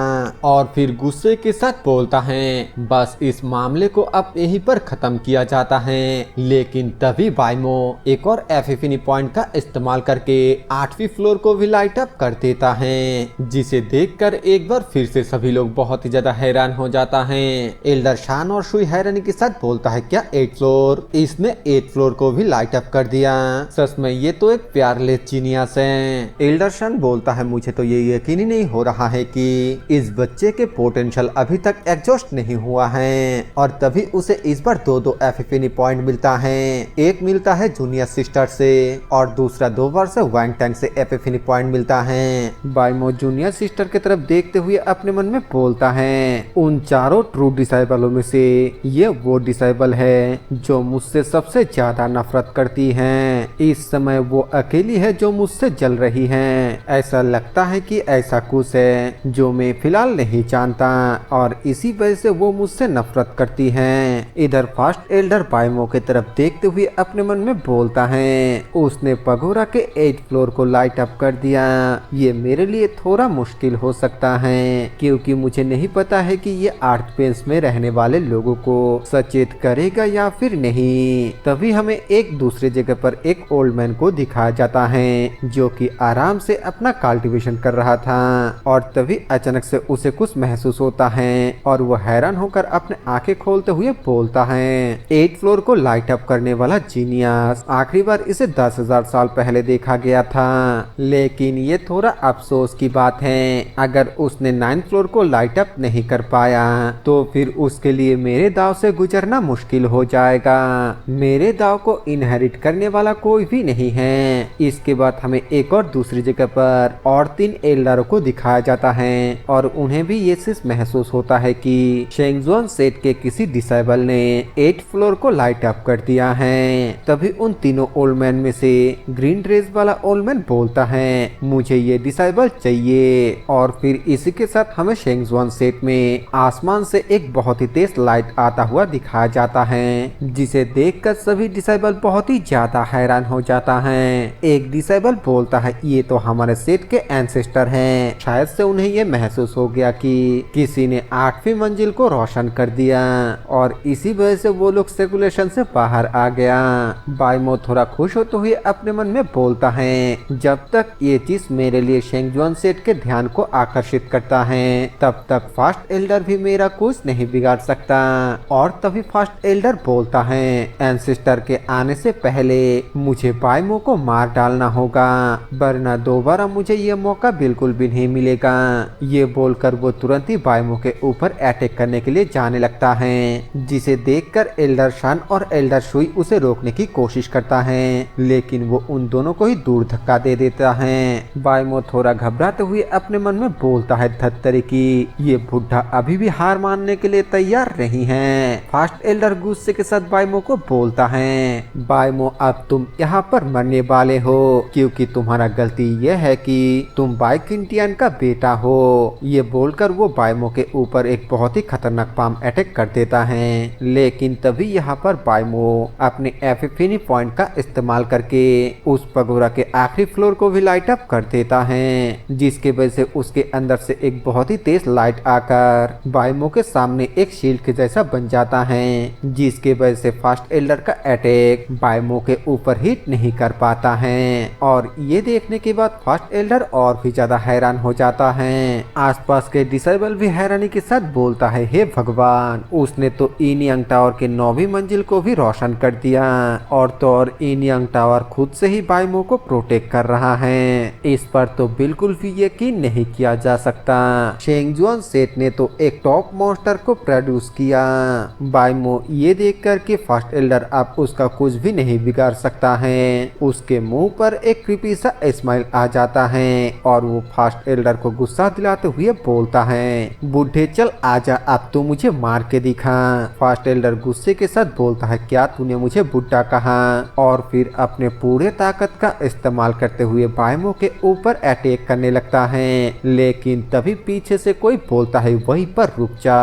और फिर गुस्से के साथ बोलता है, बस इस मामले को अब यहीं पर खत्म किया जाता है। लेकिन तभी बायमो एक और एफिफिनी पॉइंट का इस्तेमाल करके 8वीं फ्लोर को भी लाइट अप कर देता है, जिसे देखकर एक बार फिर से सभी लोग बहुत ही ज्यादा हैरान हो जाता है। एल्डर शान और शुई हैरानी के साथ बोलता है, क्या 8th फ्लोर, इसने 8th फ्लोर को भी लाइट अप कर दिया, सच में ये तो एक प्यारलेस जीनियस है। एल्डर शान बोलता है, मुझे तो ये यकीन ही नहीं हो रहा है कि इस बच्चे के पोटेंशियल अभी तक एग्जॉस्ट नहीं हुआ है। और तभी उसे इस बार दो एफिफिनी पॉइंट मिलता है, एक मिलता है जूनियर सिस्टर से और दूसरा 2 बार से वांग टैंग से एफिफिनी पॉइंट मिलता है। बायमो जूनियर सिस्टर की तरफ देखते हुए अपने मन में बोलता है, उन चारों ट्रू डिसेबलों में से ये वो डिसेबल है जो मुझसे सबसे ज्यादा नफरत करती है। इस समय वो अकेली है जो मुझसे जल रही है। ऐसा लगता है कि ऐसा कुछ है जो मैं फिलहाल नहीं जानता और इसी वजह से वो मुझसे नफरत करती है। इधर फर्स्ट एल्डर बायमो की तरफ देखते हुए अपने मन में बोलता है, उसने पगोरा के 8th फ्लोर को लाइट अप कर दिया। ये मेरे लिए थोड़ा मुश्किल हो सकता है क्योंकि मुझे नहीं पता है कि ये आर्थ पेंस में रहने वाले लोगों को सचेत करेगा या फिर नहीं। तभी हमें एक दूसरे जगह पर एक ओल्ड मैन को दिखाया जाता है जो कि आराम से अपना कल्टीवेशन कर रहा था और तभी अचानक से उसे कुछ महसूस होता है और वो हैरान होकर अपने आंखें खोलते हुए बोलता है, 8th फ्लोर को लाइट अप करने वाला जीनियस, आखिरी बार इसे 10,000 साल पहले देखा गया था। लेकिन ये थोड़ा अफसोस की बात है, अगर उसने 9th फ्लोर को लाइट अप नहीं कर पाया तो फिर उसके लिए मेरे दाव से गुजरना मुश्किल हो जाएगा। मेरे दाव को इनहेरिट करने वाला कोई भी नहीं है। इसके बाद हमें एक और दूसरी जगह पर और 3 एल्डरों को दिखाया जाता है और उन्हें भी ये चीज महसूस होता है कि शेंगजुआन सेट के किसी डिसेबल ने 8th फ्लोर को लाइट अप कर दिया है। तभी उन तीनों ओल्ड मैन में से ग्रीन ड्रेस वाला ओल्ड मैन बोलता है, मुझे ये डिसेबल चाहिए। और फिर इसी के साथ हमें शेंगजुआन सेट में आसमान से एक बहुत ही तेज लाइट आता हुआ दिखाया जाता है, जिसे देखकर सभी डिसेबल बहुत ही ज्यादा हैरान हो जाता है। एक डिसेबल बोलता है ये तो हमारे सेठ के एंसेस्टर हैं। शायद से उन्हें ये महसूस हो गया कि किसी ने 8वीं मंजिल को रोशन कर दिया और इसी वजह से वो लोग सर्कुलेशन से बाहर आ गया। बाइमो थोड़ा खुश होते हुए अपने मन में बोलता है जब तक ये चीज मेरे लिए शेंगजुआन सेठ के ध्यान को आकर्षित करता है तब तक फास्ट एल्डर भी मेरा कुछ नहीं बिगाड़ सकता। और तभी फास्ट एल्डर बोलता है एंसेस्टर के आने से पहले मुझे बाइमो को मार डालना होगा वरना दोबारा मुझे ये मौका बिल्कुल भी नहीं मिलेगा। ये बोलकर वो तुरंत ही बाइमो के ऊपर अटैक करने के लिए जाने लगता है जिसे देखकर एल्डर शान और एल्डर शुई उसे रोकने की कोशिश करता है लेकिन वो उन दोनों को ही दूर धक्का दे देता है। बाइमो थोड़ा घबराते हुए अपने मन में बोलता है धत्तरी की ये बुढ़ा अभी भी हार मानने के लिए तैयार नहीं है। फास्ट एल्डर गुस्से के साथ बाइमो को बोलता है बाइमो अब तुम यहाँ पर मरने वाले हो क्योंकि तुम्हारा गलती यह है कि तुम बाइकिंटियन का बेटा हो। ये बोलकर वो बाइमो के ऊपर एक बहुत ही खतरनाक पाम अटैक कर देता है लेकिन तभी यहाँ पर बाइमो अपने एपिफनी पॉइंट का इस्तेमाल करके उस पगोरा के आखिरी फ्लोर को भी लाइट अप कर देता है जिसके वजह से उसके अंदर से एक बहुत ही तेज लाइट आकर बाइमो के सामने एक शील्ड के जैसा बन जाता है जिसके वजह से फास्ट एल्डर का अटैक बाइमो के ऊपर हिट नहीं कर पाता है। और ये देखने के बाद फास्ट एल्डर और भी ज्यादा हैरान हो जाता है। आसपास के डिसेबल भी हैरानी के साथ बोलता है हे भगवान उसने तो इनियंग टावर के 9वीं मंजिल को भी रोशन कर दिया और तो और इनियंग टावर खुद से ही बाइमो को प्रोटेक्ट कर रहा है। इस पर तो बिल्कुल भी यकीन नहीं किया जा सकता। शेंगजुआन सेठ ने तो एक टॉप मॉन्स्टर को प्रोड्यूस किया। बाइमो ये देख कर के फास्ट एल्डर अब उसका कुछ भी नहीं बिगाड़ सकता है। उसके मुंह पर एक क्रीपी सा स्माइल आ जाता है और वो फास्ट एल्डर को गुस्सा दिलाते हुए बोलता है बूढ़े चल आजा अब तू मुझे मार के दिखा। फास्ट एल्डर गुस्से के साथ बोलता है क्या तूने मुझे बुढ़ा कहा और फिर अपने पूरे ताकत का इस्तेमाल करते हुए बाइमो के ऊपर अटैक करने लगता है लेकिन तभी पीछे से कोई बोलता है वहीं पर रुक जा।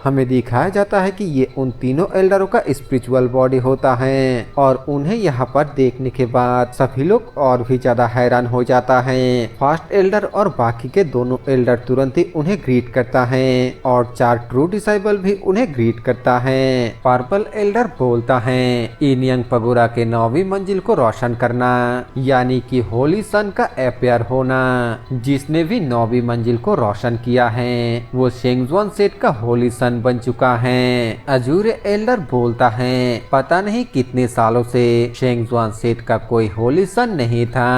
हमें दिखाया जाता है कि ये उन तीनों एल्डरों का स्पिरिचुअल बॉडी होता है और उन्हें यहाँ पर देखने के बाद सभी लोग और भी ज्यादा हैरान हो जाता है। फास्ट एल्डर और बाकी के दोनों एल्डर तुरंत ही उन्हें ग्रीट करता है और 4 ट्रू डिसाइबल भी उन्हें ग्रीट करता है। पर्पल एल्डर बोलता है इनियंग पगोरा के 9वीं मंजिल को रोशन करना यानी कि होली सन का अपेयर होना। जिसने भी 9वीं मंजिल को रोशन किया है वो शेंगजुआन सेठ का होली सन बन चुका है। अजूरे एल्डर बोलता है पता नहीं कितने सालों से शेंगजुआन सेठ का कोई होली सन नहीं था।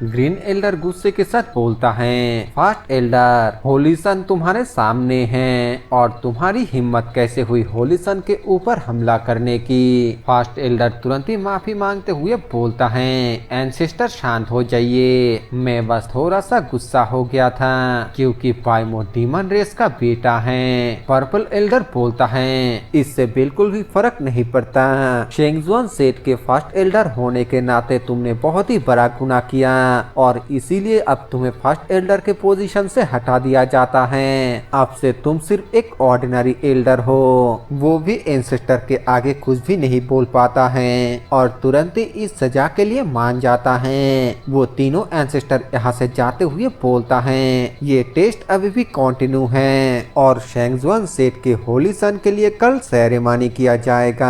ग्रीन एल्डर गुस्से के साथ बोलता है फास्ट एल्डर होली सन तुम्हारे सामने है और तुम्हारी हिम्मत कैसे हुई होली सन के ऊपर हमला करने की। फास्ट एल्डर तुरंत ही माफी मांगते हुए बोलता है एंसेस्टर शांत हो जाइए मैं बस थोड़ा सा गुस्सा हो गया था क्योंकि बाइमो डीमन रेस का बेटा है। पर्पल एल्डर बोलता है इससे बिल्कुल भी फर्क नहीं पड़ता। शेंगजुआन सेठ के फास्ट एल्डर होने के नाते तुमने बहुत ही बड़ा गुनाह किया और इसीलिए अब तुम्हें फास्ट एल्डर के पोजीशन से हटा दिया जाता है। अब से तुम सिर्फ एक ऑर्डिनरी एल्डर हो वो भी एंसेस्टर के आगे कुछ भी नहीं बोल पाता है और तुरंत ही इस सजा के लिए मान जाता है। वो तीनों एंसेस्टर यहाँ से जाते हुए बोलता है ये टेस्ट अभी भी कंटिन्यू है और शेंगजुआन सेठ के होली सन के लिए कल सेरेमनी किया जाएगा।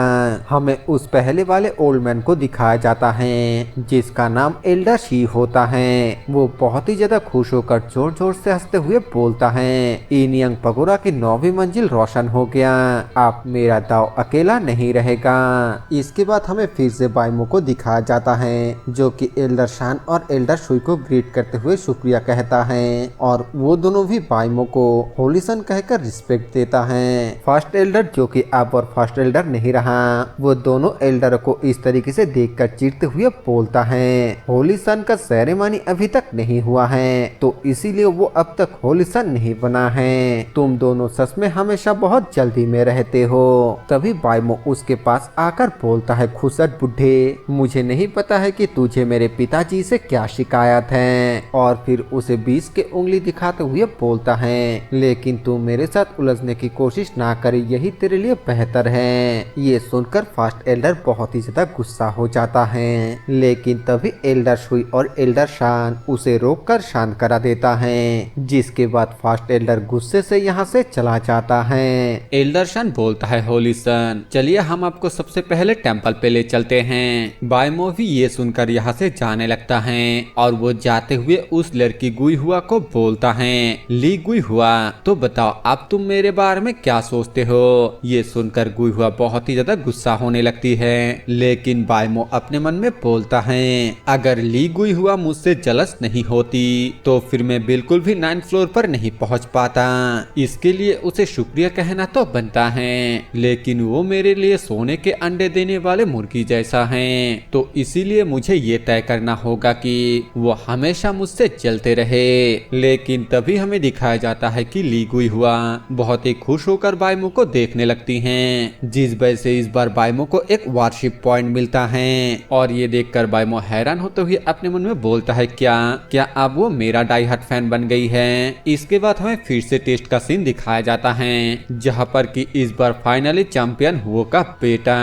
हमें उस पहले वाले ओल्ड मैन को दिखाया जाता है जिसका नाम एल्डर शी होता है। वो बहुत ही ज्यादा खुश होकर जोर जोर से हंसते हुए बोलता है इनियंग पगोरा की 9वीं मंजिल रोशन हो गया अब मेरा दाव अकेला नहीं रहेगा। इसके बाद हमें फिर से बाइमो को दिखाया जाता है जो कि एल्डर शान और एल्डर शुई को ग्रीट करते हुए शुक्रिया कहता है और वो दोनों भी बाइमो को होली सन कहकर रिस्पेक्ट देता है। फर्स्ट एल्डर जो कि अब और फर्स्ट एल्डर नहीं रहा वो दोनों एल्डर को इस तरीके से देखकर चिढ़ते हुए बोलता है होली सन का सेरेमनी अभी तक नहीं हुआ है तो इसीलिए वो अब तक होली सन नहीं बना है। तुम दोनों सच में हमेशा बहुत जल्दी में रहते हो। तभी बाइमो उसके पास आकर बोलता है खुसट बुढ़े मुझे नहीं पता है कि तुझे मेरे पिताजी से क्या शिकायत है और फिर उसे 20 के उंगली दिखाते हुए बोलता है लेकिन तू मेरे साथ उलझने की कोशिश ना करे यही तेरे लिए बेहतर है। ये सुनकर सुनकर फास्ट एल्डर बहुत ही ज्यादा गुस्सा हो जाता है, लेकिन तभी एल्डर शुई और एल्डर शान उसे रोककर शांत करा देता है, जिसके बाद फास्ट एल्डर गुस्से से यहाँ से चला जाता है। एल्डर शान बोलता है होली सन, चलिए हम आपको सबसे पहले टेम्पल पे ले चलते हैं। बायमो भी ये सुनकर यहाँ से जाने लगता है और वो जाते हुए उस लड़की गुई हुआ को बोलता है, ली गुई हुआ, तो बताओ अब तुम मेरे बारे में क्या सोचते हो। ये सुनकर गुई हुआ बहुत ही ज्यादा गुस्सा होने लगती है, लेकिन बायमो अपने मन में बोलता है, अगर ली गुई हुआ मुझसे जलस नहीं होती तो फिर मैं बिल्कुल भी 9th फ्लोर पर नहीं पहुंच पाता। इसके लिए उसे शुक्रिया कहना तो बनता है, लेकिन वो मेरे लिए सोने के अंडे देने वाले मुर्गी जैसा है, तो इसीलिए मुझे ये तय करना होगा कि वो हमेशा मुझसे चलते रहे। लेकिन तभी हमें दिखाया जाता है कि ली गुई हुआ बहुत ही खुश होकर बायमो को देखने लगती हैं, जिस वजह से इस बार बायमो को एक वारशिप पॉइंट मिलता है और ये देखकर बायमो हैरान होते हुए अपने मन में बोलता है, क्या अब वो मेरा डाई हार्ट फैन बन गई है। इसके बाद हमें फिर से टेस्ट का सीन दिखाया जाता है, जहाँ पर कि इस बार फाइनली चैंपियन हुओ का बेटा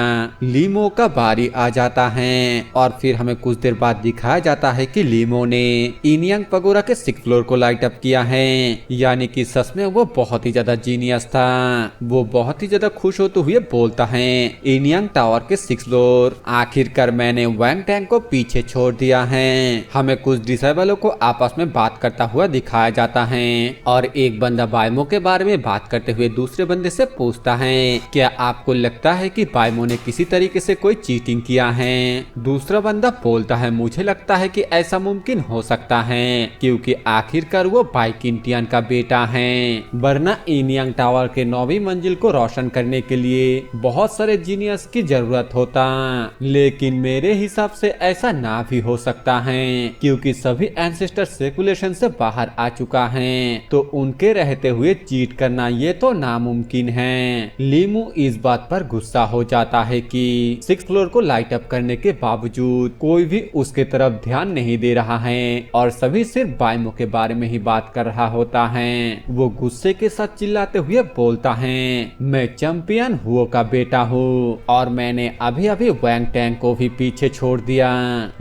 लीमो का बारी आ जाता है और फिर हमें कुछ देर बाद दिखाया जाता है कि लीमो ने इनियांग पगोरा के 6th फ्लोर को लाइट अप किया है, यानी कि सच में वो बहुत ही ज्यादा जीनियस था। वो बहुत ही ज्यादा खुश होते हुए बोलता है, इनियांग टावर के 6th फ्लोर, आखिरकार मैंने वैंग टैंग को पीछे छोड़ दिया है। हमें कुछ डिसेबलों को आपस में बात करता हुआ दिखाया जाता है और एक बंदा बायमो के बारे में बात करते हुए दूसरे बंदे से पूछता है, क्या आपको लगता है कि बायमो ने किसी तरीके से कोई चीटिंग किया है। दूसरा बंदा बोलता है, मुझे लगता है कि ऐसा मुमकिन हो सकता है क्योंकि आखिरकार वो बाइकिंटियन का बेटा है, वरना इनियांग टावर के 9वीं मंजिल को रोशन करने के लिए बहुत सारे जीनियस की जरूरत होता, लेकिन मेरे हिसाब से ऐसा ना भी हो सकता है क्योंकि सभी एंसेस्टर सर्कुलेशन से बाहर आ चुका है, तो उनके रहते हुए चीट करना ये तो नामुमकिन है। लीमू इस बात पर गुस्सा हो जाता है कि 6th फ्लोर को लाइट अप करने के बावजूद कोई भी उसके तरफ ध्यान नहीं दे रहा है और सभी सिर्फ बायमो के बारे में ही बात कर रहा होता है। वो गुस्से के साथ चिल्लाते हुए बोलता है, मैं चैंपियन हुओ का बेटा हूँ और मैंने अभी अभी वैंग टैंग को भी पीछे छोड़ दिया,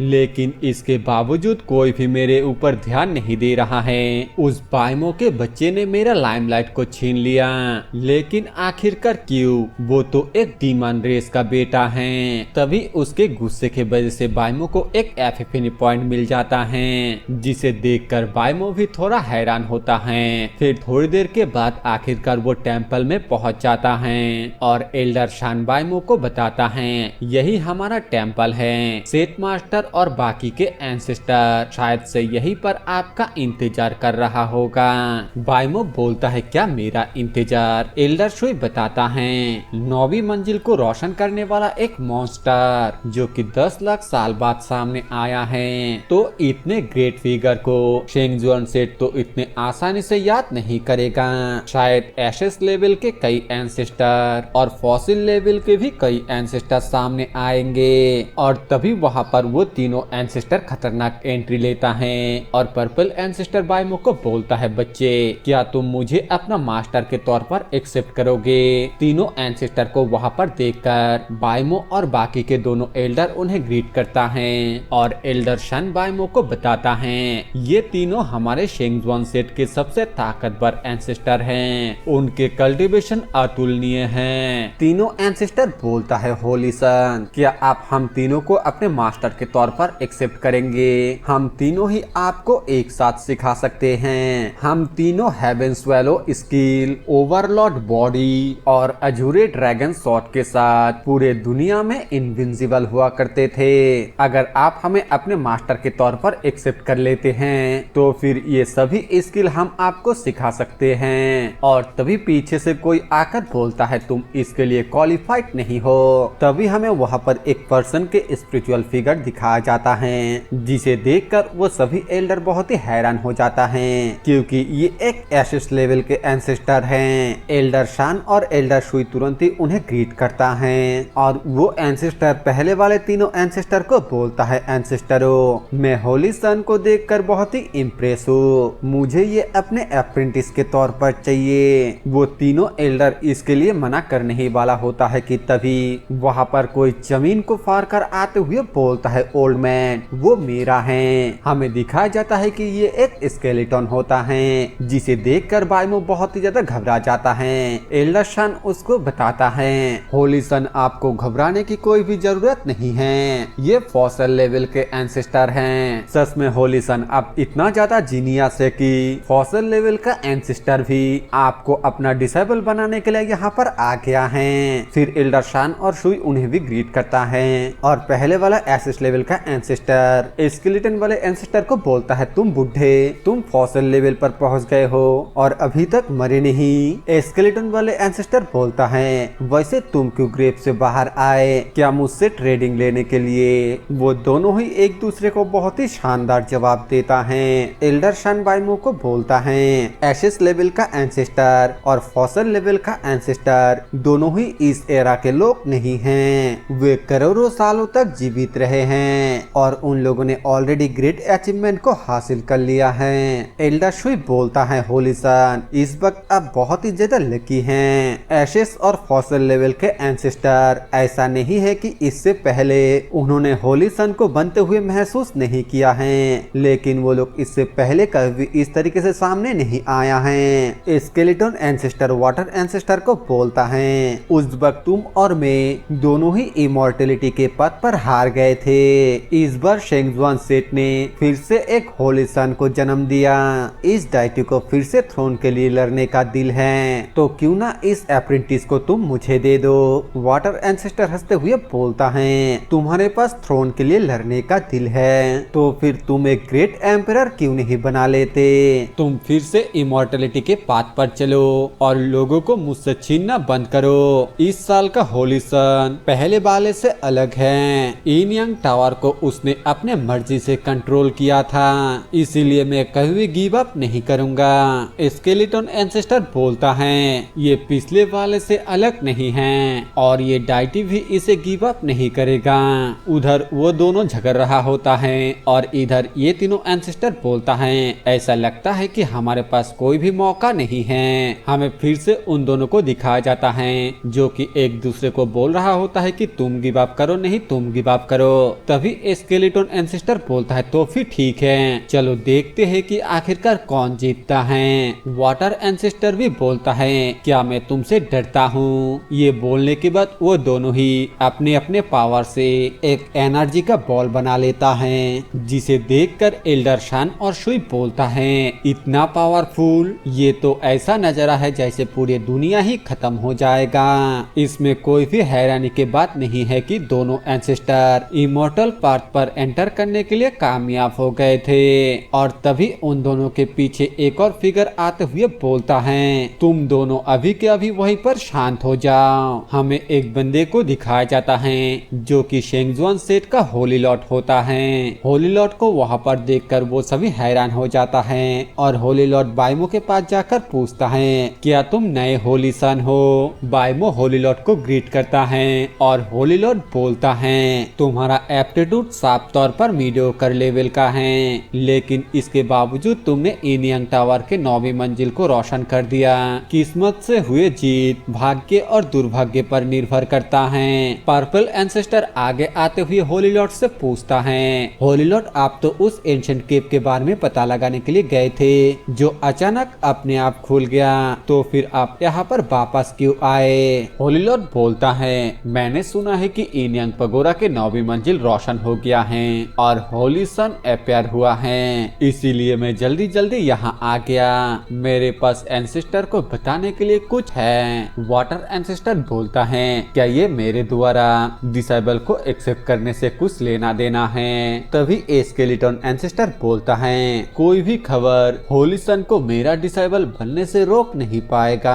लेकिन इसके बावजूद कोई भी मेरे ऊपर ध्यान नहीं दे रहा है। उस बायमो के बच्चे ने मेरा लाइमलाइट को छीन लिया, लेकिन आखिरकार क्यों, वो तो एक डीमन रेस का बेटा है। तभी उसके गुस्से के वजह से बायमो को एक एपिफनी पॉइंट मिल जाता है, जिसे देखकर बायमो भी थोड़ा हैरान होता है। फिर थोड़ी देर के बाद आखिरकार वो टेम्पल में पहुंच जाता है और एल्डर शान बायमो को बताता है, यही हमारा टेम्पल है, सेट मास्टर और बाकी के एंसेस्टर शायद से यहीं पर आपका इंतजार कर रहा होगा। बायमो बोलता है, क्या मेरा इंतजार। एल्डर शुई बताता है, 9वीं मंजिल को रोशन करने वाला एक मॉन्स्टर जो कि 10 लाख साल बाद सामने आया है, तो इतने ग्रेट फिगर को शेंगजुआन सेट तो इतने आसानी से याद नहीं करेगा। शायद एशेस लेवल के कई एंसेस्टर और फॉसिल लेवल के भी कई एंसेस्टर सामने आएंगे और तभी वहां पर वो तीनों एंसेस्टर खतरनाक एंट्री लेता है और पर्पल एंसेस्टर बायमो को बोलता है, बच्चे क्या तुम मुझे अपना मास्टर के तौर पर एक्सेप्ट करोगे। तीनों एंसेस्टर को वहां पर देखकर बायमो और बाकी के दोनों एल्डर उन्हें ग्रीट करता है और एल्डर शन बायमो को बताता है, ये तीनों हमारे शेंगजुआन सेट के सबसे ताकतवर एंसेस्टर हैं, उनके कल्टीवेशन अतुलनीय हैं। तीनों एंसेस्टर बोलता है, होली सन क्या आप हम तीनों को अपने मास्टर के तौर पर एक्सेप्ट करेंगे। हम तीनों ही आपको एक साथ सिखा सकते हैं। हम तीनों heaven swallow skill, overlord body और अजूरे ड्रैगन शॉट के साथ पूरे दुनिया में इनविंसिबल हुआ करते थे। अगर आप हमें अपने मास्टर के तौर पर एक्सेप्ट कर लेते हैं तो फिर ये सभी स्किल हम आपको सिखा सकते हैं। और तभी पीछे से कोई आकर बोलता है, तुम इसके लिए क्वालिफाइड नहीं हो। तभी हमें वहाँ पर एक पर्सन के स्पिरिचुअल फिगर दिखाया जाता है, जिसे देखकर वो सभी एल्डर बहुत ही हैरान हो जाता है क्योंकि ये एक एशेस लेवल के एंसेस्टर हैं। एल्डर शान और एल्डर शुई तुरंत ही उन्हें ग्रीट करता है और वो एंसेस्टर पहले वाले तीनों एंसेस्टर को बोलता है, एंसेस्टरों मैं होली सन को देखकर बहुत ही इम्प्रेस हूँ, मुझे ये अपने अप्रेंटिस के तौर पर चाहिए। वो तीनों एल्डर इसके लिए मना करने ही वाला होता है कि तभी तभी वहाँ पर कोई जमीन को फाड़ कर आते हुए बोलता है, ओल्ड मैन वो मेरा है। हमें दिखाया जाता है कि ये एक स्केलेटन होता है, जिसे देखकर बाइमो बहुत ही ज्यादा घबरा जाता है। एल्डर सन उसको बताता है, होली सन आपको घबराने की कोई भी जरूरत नहीं है, ये फॉसल लेवल के एंसेस्टर हैं। सच में होली सन अब इतना ज्यादा जीनियस है कि फॉसल लेवल का एंसेस्टर भी आपको अपना डिसेबल बनाने के लिए यहाँ पर आ गया है। फिर एल्डर सन और शुई उन्हें भी ग्रीट करता है और पहले वाला एसिस लेवल का एंसेस्टर स्केलेटन वाले एंसेस्टर को बोलता है, तुम बुढ़े, तुम फॉसल लेवल पर पहुंच गए हो और अभी तक मरे नहीं। स्केलेटन वाले एंसेस्टर बोलता है, वैसे तुम क्यों ग्रेव से बाहर आए, क्या मुझसे ट्रेडिंग लेने के लिए? वो दोनों ही एक दूसरे को बहुत ही शानदार जवाब देता है। एल्डर सन बाइमो को बोलता है, एसिस लेवल का एंसेस्टर और फॉसल लेवल का एंसेस्टर दोनों ही इस एरा के लोग नहीं हैं, वे करोड़ों सालों तक जीवित रहे हैं और उन लोगों ने ऑलरेडी ग्रेट अचीवमेंट को हासिल कर लिया है। एल्डर शुई बोलता है, होली सन इस वक्त आप बहुत ही ज्यादा लकी हैं। एशेस और फॉसल लेवल के एंसेस्टर ऐसा नहीं है कि इससे पहले उन्होंने होली सन को बनते हुए महसूस नहीं किया है, लेकिन वो लोग इससे पहले कभी इस तरीके से सामने नहीं आया है। स्केलेटन एंसेस्टर वाटर एंसेस्टर को बोलता है, उस वक्त तुम और मैं दोनों ही इमॉर्टलिटी के पद पर हार गए थे। इस बार शेंगजुआन सेट ने फिर से एक होली सन को जन्म दिया। इस डाइटी को फिर से थ्रोन के लिए लड़ने का दिल है, तो क्यों ना इस अप्रेंटिस को तुम मुझे दे दो। वाटर एंसेस्टर हंसते हुए बोलता है, तुम्हारे पास थ्रोन के लिए लड़ने का दिल है, तो फिर तुम एक ग्रेट एम्परर क्यों नहीं बना लेते? तुम फिर से इमॉर्टलिटी के पाथ पर चलो और लोगों को मुझसे छीनना बंद करो। इस साल का होली सन पहले वाले से अलग है। इन यंग टावर को उसने अपने मर्जी से कंट्रोल किया था, इसीलिए मैं कभी गिव अप नहीं करूंगा। स्केलेटन एंसेस्टर बोलता है, ये पिछले वाले से अलग नहीं है और ये डाइटी भी इसे गिव अप नहीं करेगा। उधर वो दोनों झगड़ रहा होता है और इधर ये तीनों एंसेस्टर बोलता है, ऐसा लगता है कि हमारे पास कोई भी मौका नहीं है। हमें फिर से उन दोनों को दिखाया जाता है जो कि एक दूसरे को बोल रहा होता है कि तुम गिव अप करो, नहीं तुम गिव अप करो। तभी स्केलेटन एंसेस्टर बोलता है, तो फिर ठीक है, चलो देखते हैं कि आखिरकार कौन जीतता है। वाटर एंसेस्टर भी बोलता है, क्या मैं तुमसे डरता हूँ? ये बोलने के बाद वो दोनों ही अपने अपने पावर से एक एनर्जी का बॉल बना लेता है, जिसे देखकर एल्डर सन और शुई बोलता है, इतना पावरफुल, ये तो ऐसा नजारा है जैसे पूरी दुनिया ही खत्म हो जाएगा। इसमें कोई भी हैरानी की बात नहीं है कि दोनों एंसेस्टर इमोर्टल पाथ पर एंटर करने के लिए कामयाब हो गए थे। और तभी उन दोनों के पीछे एक और फिगर आते हुए बोलता है, तुम दोनों अभी के अभी वहीं पर शांत हो जाओ। हमें एक बंदे को दिखाया जाता है जो कि शेंगजुआन सेट का होली लॉर्ड होता है। होली लॉर्ड को वहाँ पर देखकर वो सभी हैरान हो जाता है और होली लॉर्ड बाइमो के पास जाकर पूछता है, क्या तुम नए होली सन हो? बाइमो होली लॉर्ड को ग्रीट करता है और होली लॉर्ड बोलता है, तुम्हारा एप्टीट्यूड साफ तौर पर मीडियोकर लेवल का है, लेकिन इसके बावजूद तुमने इन यंग टावर के 9वीं मंजिल को रोशन कर दिया। किस्मत से हुए जीत भाग्य और दुर्भाग्य पर निर्भर करता है। पर्पल एंसेस्टर आगे आते हुए होली लॉर्ड से पूछता है, होली लॉर्ड आप तो उस एंशिएंट केव के बारे में पता लगाने के लिए गए थे जो अचानक अपने आप खुल गया, तो फिर आप यहाँ पर वापस क्यों आए? होली लॉर्ड बोलता है, मैंने सुना है कि इन यंग पगोरा के 9वीं मंजिल रोशन हो गया है और होली सन अपीयर हुआ है, इसीलिए मैं जल्दी जल्दी यहाँ आ गया। मेरे पास एंसेस्टर को बताने के लिए कुछ है। वाटर एंसेस्टर बोलता है, क्या ये मेरे द्वारा डिसेबल को एक्सेप्ट करने से कुछ लेना देना है? तभी स्केलेटन एंसेस्टर बोलता है, कोई भी खबर होली सन को मेरा डिसेबल बनने से रोक नहीं पाएगा।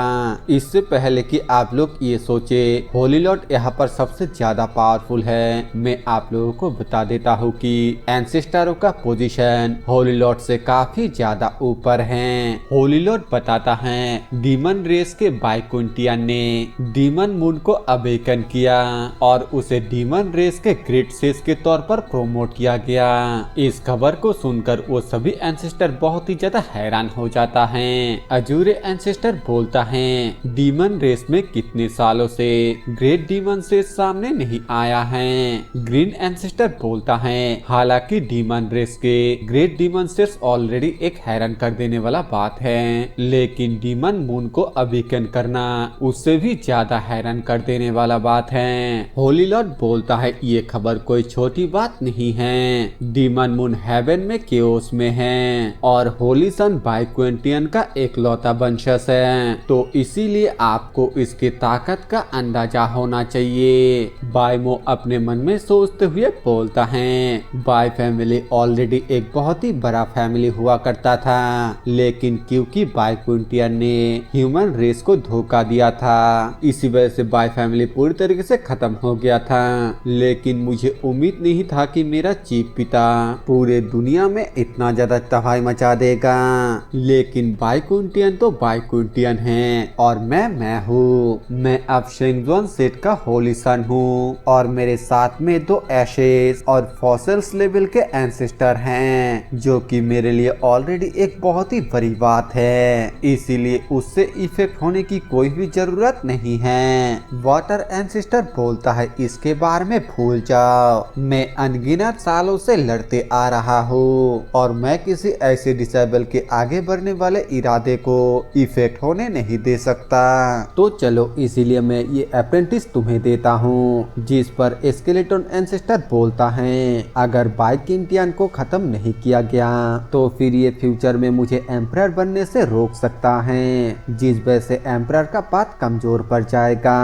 इससे पहले कि आप लोग ये सोचे होली लॉर्ड यहाँ पर सबसे ज्यादा पावरफुल है, मैं आप लोगों को बता देता हूँ कि एंसेस्टरों का पोजीशन होली लॉर्ड से काफी ज्यादा ऊपर है। होली लॉर्ड बताता है, डीमन रेस के बाइकुंटियन ने डीमन मून को अवेकन किया और उसे डीमन रेस के ग्रेट सेस के तौर पर प्रोमोट किया गया। इस खबर को सुनकर वो सभी एंसेस्टर बहुत ही ज्यादा हैरान हो जाता है। अजूरे एंसेस्टर बोलता है, डीमन रेस में कितने सालों से ग्रेट डीमन से सामने नहीं आया है। ग्रीन एंसेस्टर बोलता है हालांकि डीमन रेस के ग्रेट डीमन सेट्स ऑलरेडी एक हैरान कर देने वाला बात है, लेकिन डीमन मून को अवेकन करना उससे भी ज्यादा हैरान कर देने वाला बात है। होली लॉर्ड बोलता है ये खबर कोई छोटी बात नहीं है। डीमन मून हेवन में केओस में है और होली सन बाइक्वेंटियन का एकलौता वंशज है, तो इसीलिए आपको इसकी ताकत का अंदाजा होना चाहिए। बायमो अपने मन में सोचते हुए बोलता है बाय फैमिली ऑलरेडी एक बहुत ही बड़ा फैमिली हुआ करता था, लेकिन क्योंकि बाइक्वेंटियन ने ह्यूमन रेस को धोखा दिया था इसी वजह से बाय फैमिली पूरी तरीके से खत्म हो गया था। लेकिन मुझे उम्मीद नहीं था कि मेरा चीफ पिता पूरे दुनिया में इतना ज्यादा तबाही मचा देगा, लेकिन बाइक्वेंटियन तो बाइक्वेंटियन है और मैं हूँ। मैं अब शेंगजुआन सेट का होली सन हूँ और मेरे साथ में 2 एशेस और फॉसिल्स लेवल के एंसेस्टर हैं, जो कि मेरे लिए ऑलरेडी एक बहुत ही बड़ी बात है, इसीलिए उससे इफेक्ट होने की कोई भी जरूरत नहीं है। वाटर एंसेस्टर बोलता है इसके बारे में भूल जाओ, मैं अनगिनत सालों से लड़ते आ रहा हूँ और मैं किसी ऐसे डिसेबल के आगे बढ़ने वाले इरादे को इफेक्ट होने नहीं दे सकता। तो चलो इसीलिए मैं ये अप्रेंटिस तुम्हें देता हूँ। जिस पर स्केलेटन एंसेस्टर बोलता है अगर बाइक्वेंटियन को खत्म नहीं किया गया तो फिर ये फ्यूचर में मुझे एम्परर बनने से रोक सकता है, जिस वजह से एम्परर का पाथ कमजोर पड़ जाएगा।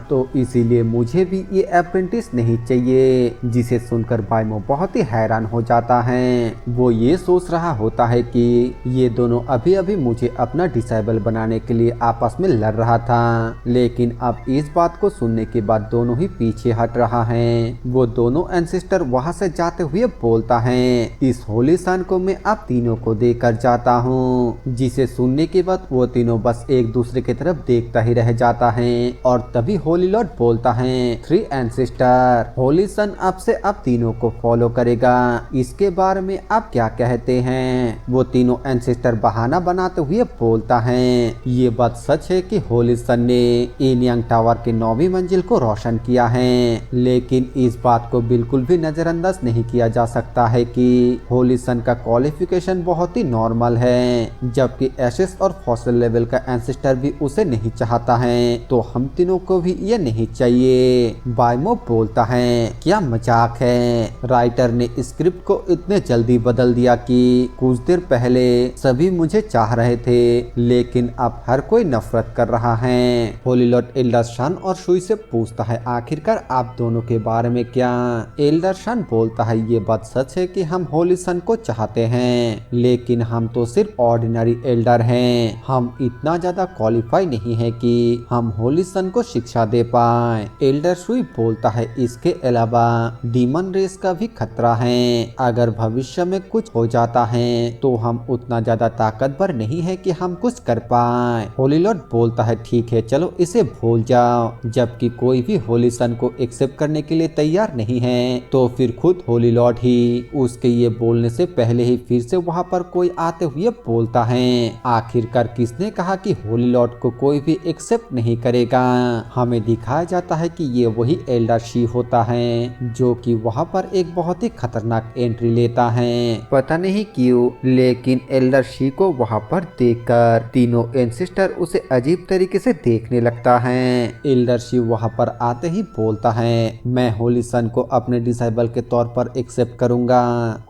तो इसीलिए मुझे भी ये अप्रेंटिस नहीं चाहिए। जिसे सुनकर बायमो बहुत ही हैरान हो जाता है। वो ये सोच रहा होता है कि ये दोनों अभी अभी मुझे अपना डिसेबल बनाने के लिए आपस में लड़ रहा था, लेकिन अब इस बात को सुनने के बाद दोनों ही पीछे हट रहा है। वो दोनों एंसेस्टर वहां से जाते हुए बोलता है इस होली सन को मैं अब तीनों को देकर जाता हूँ। जिसे सुनने के बाद वो तीनों बस एक दूसरे की तरफ देखता ही रह जाता है और तभी होली लॉर्ड बोलता है 3 एंसेस्टर होली सन अब से अब तीनों को फॉलो करेगा, इसके बारे में आप क्या कहते हैं? वो तीनों एंसेस्टर बहाना बनाते हुए बोलता है ये बात सच है कि होली सन ने एनियांग टावर के 9वीं मंजिल को रोशन किया है, लेकिन इस बात को बिल्कुल भी नजरअंदाज नहीं किया जा सकता है कि होली सन का क्वालिफिकेशन बहुत ही नॉर्मल है, जबकि एशेस और फॉसिल लेवल का एंसेस्टर भी उसे नहीं चाहता है, तो हम तीनों को भी ये नहीं चाहिए। बायमो बोलता है क्या मजाक है, राइटर ने स्क्रिप्ट को इतने जल्दी बदल दिया कि कुछ देर पहले सभी मुझे चाह रहे थे लेकिन अब हर कोई नफरत कर रहा है। होली लॉर्ड एल्डर शन और शुई से पूछता है आखिरकार आप दोनों के बारे में क्या? एल्डर शन बोलता है ये बात सच है कि हम होली सन को चाहते हैं, लेकिन हम तो सिर्फ ऑर्डिनरी एल्डर हैं, हम इतना ज्यादा क्वालिफाई नहीं है कि हम होली सन को शिक्षा दे पाए। एल्डर शुई बोलता है इसके अलावा डीमन रेस का भी खतरा है, अगर भविष्य में कुछ हो जाता है तो हम उतना ज्यादा ताकतवर नहीं है कि हम कुछ कर पाए। होली लॉर्ड बोलता है ठीक है चलो इसे भूल जाओ, जबकि कोई भी होली सन को एक्सेप्ट करने के लिए तैयार नहीं है तो फिर खुद होली लॉर्ड ही उसके ये बोलने से पहले ही फिर से वहाँ पर कोई आते हुए बोलता है आखिरकार किसने कहा कि होली लॉर्ड को कोई भी एक्सेप्ट नहीं करेगा? हमें दिखाया जाता है कि ये वही एल्डर शी होता है जो कि वहाँ पर एक बहुत ही खतरनाक एंट्री लेता है, पता नहीं क्यों, लेकिन एल्डर शी को वहाँ पर देखकर तीनों एंसेस्टर उसे अजीब तरीके से देखने लगता है। एल्डर शी वहाँ पर आते ही बोलता है मैं होली सन को अपने डिसेबल के तौर पर एक्सेप्ट करूंगा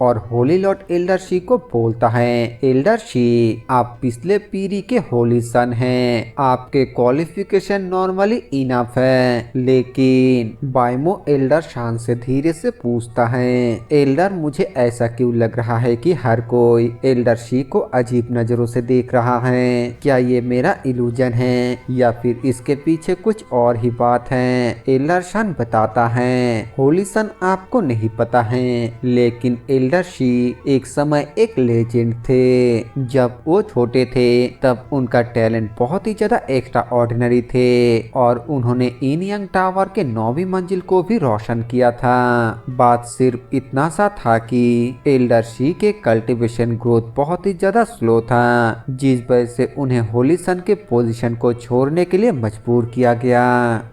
और होली लॉर्ड एल्डर शी को बोलता है एल्डर शी आप पिछले पीढ़ी के होली सन हैं, आपके क्वालिफिकेशन नॉर्मली इनफ है, लेकिन बायमो एल्डर शान से धीरे से पूछता है एल्डर मुझे ऐसा क्यों लग रहा है कि हर कोई एल्डर शी को अजीब नजरों से देख रहा है, क्या ये मेरा इल्यूजन है या फिर इसके पीछे कुछ और ही बात है? एल्डर शान बताता है होली सन आपको नहीं पता है, लेकिन एल्डर शी एक समय एक लेजेंड थे, जब वो छोटे थे तब उनका टैलेंट बहुत ही ज्यादा एक्स्ट्रा ऑर्डिनरी थे और उन्होंने एनियांग टावर के 9वीं मंजिल को भी रोशन किया था। बात सिर्फ इतना सा था कि एल्डर शी के कल्टीवेशन ग्रोथ बहुत ही ज्यादा स्लो था, जिस वजह से उन्हें होली सन के पोजीशन को छोड़ने के लिए मजबूर किया गया।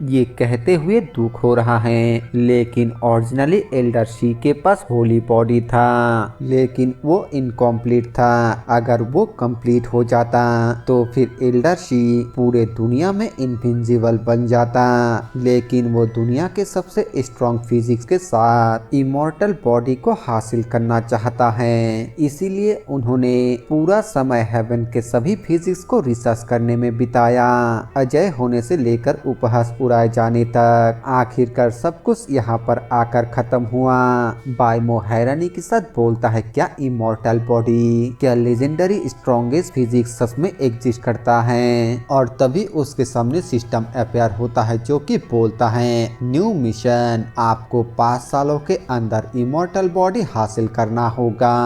ये कहते हुए दुख हो रहा है। लेकिन ओरिजिनली एल्डर शी के पास होली बॉडी था, लेकिन वो इनकम्प्लीट था। अगर वो कंप्लीट हो जाता तो फिर एल्डर शी पूरे दुनिया में इनविंसिबल बन जाता। लेकिन वो दुनिया के सबसे स्ट्रॉन्ग फिजिक्स के साथ इमॉर्टल बॉडी को हासिल करना चाहता है। इसीलिए उन्होंने पूरा समय हेवन के सभी फिजिक्स को रिसर्च करने में बिताया, अजय होने से लेकर उपहास उड़ाए जाने तक। आखिरकार सब कुछ यहाँ पर आकर खत्म हुआ। बायमो हैरानी के साथ बोलता है, क्या इमॉर्टल बॉडी, क्या लेजेंडरी स्ट्रॉन्गेस्ट फिजिक्स सच में एग्जिस्ट करता है? और तभी उसके सामने सिस्टम अपेयर होता है जो कि बोलता है, न्यू मिशन, आपको 5 सालों के अंदर इमॉर्टल बॉडी हासिल करना होगा।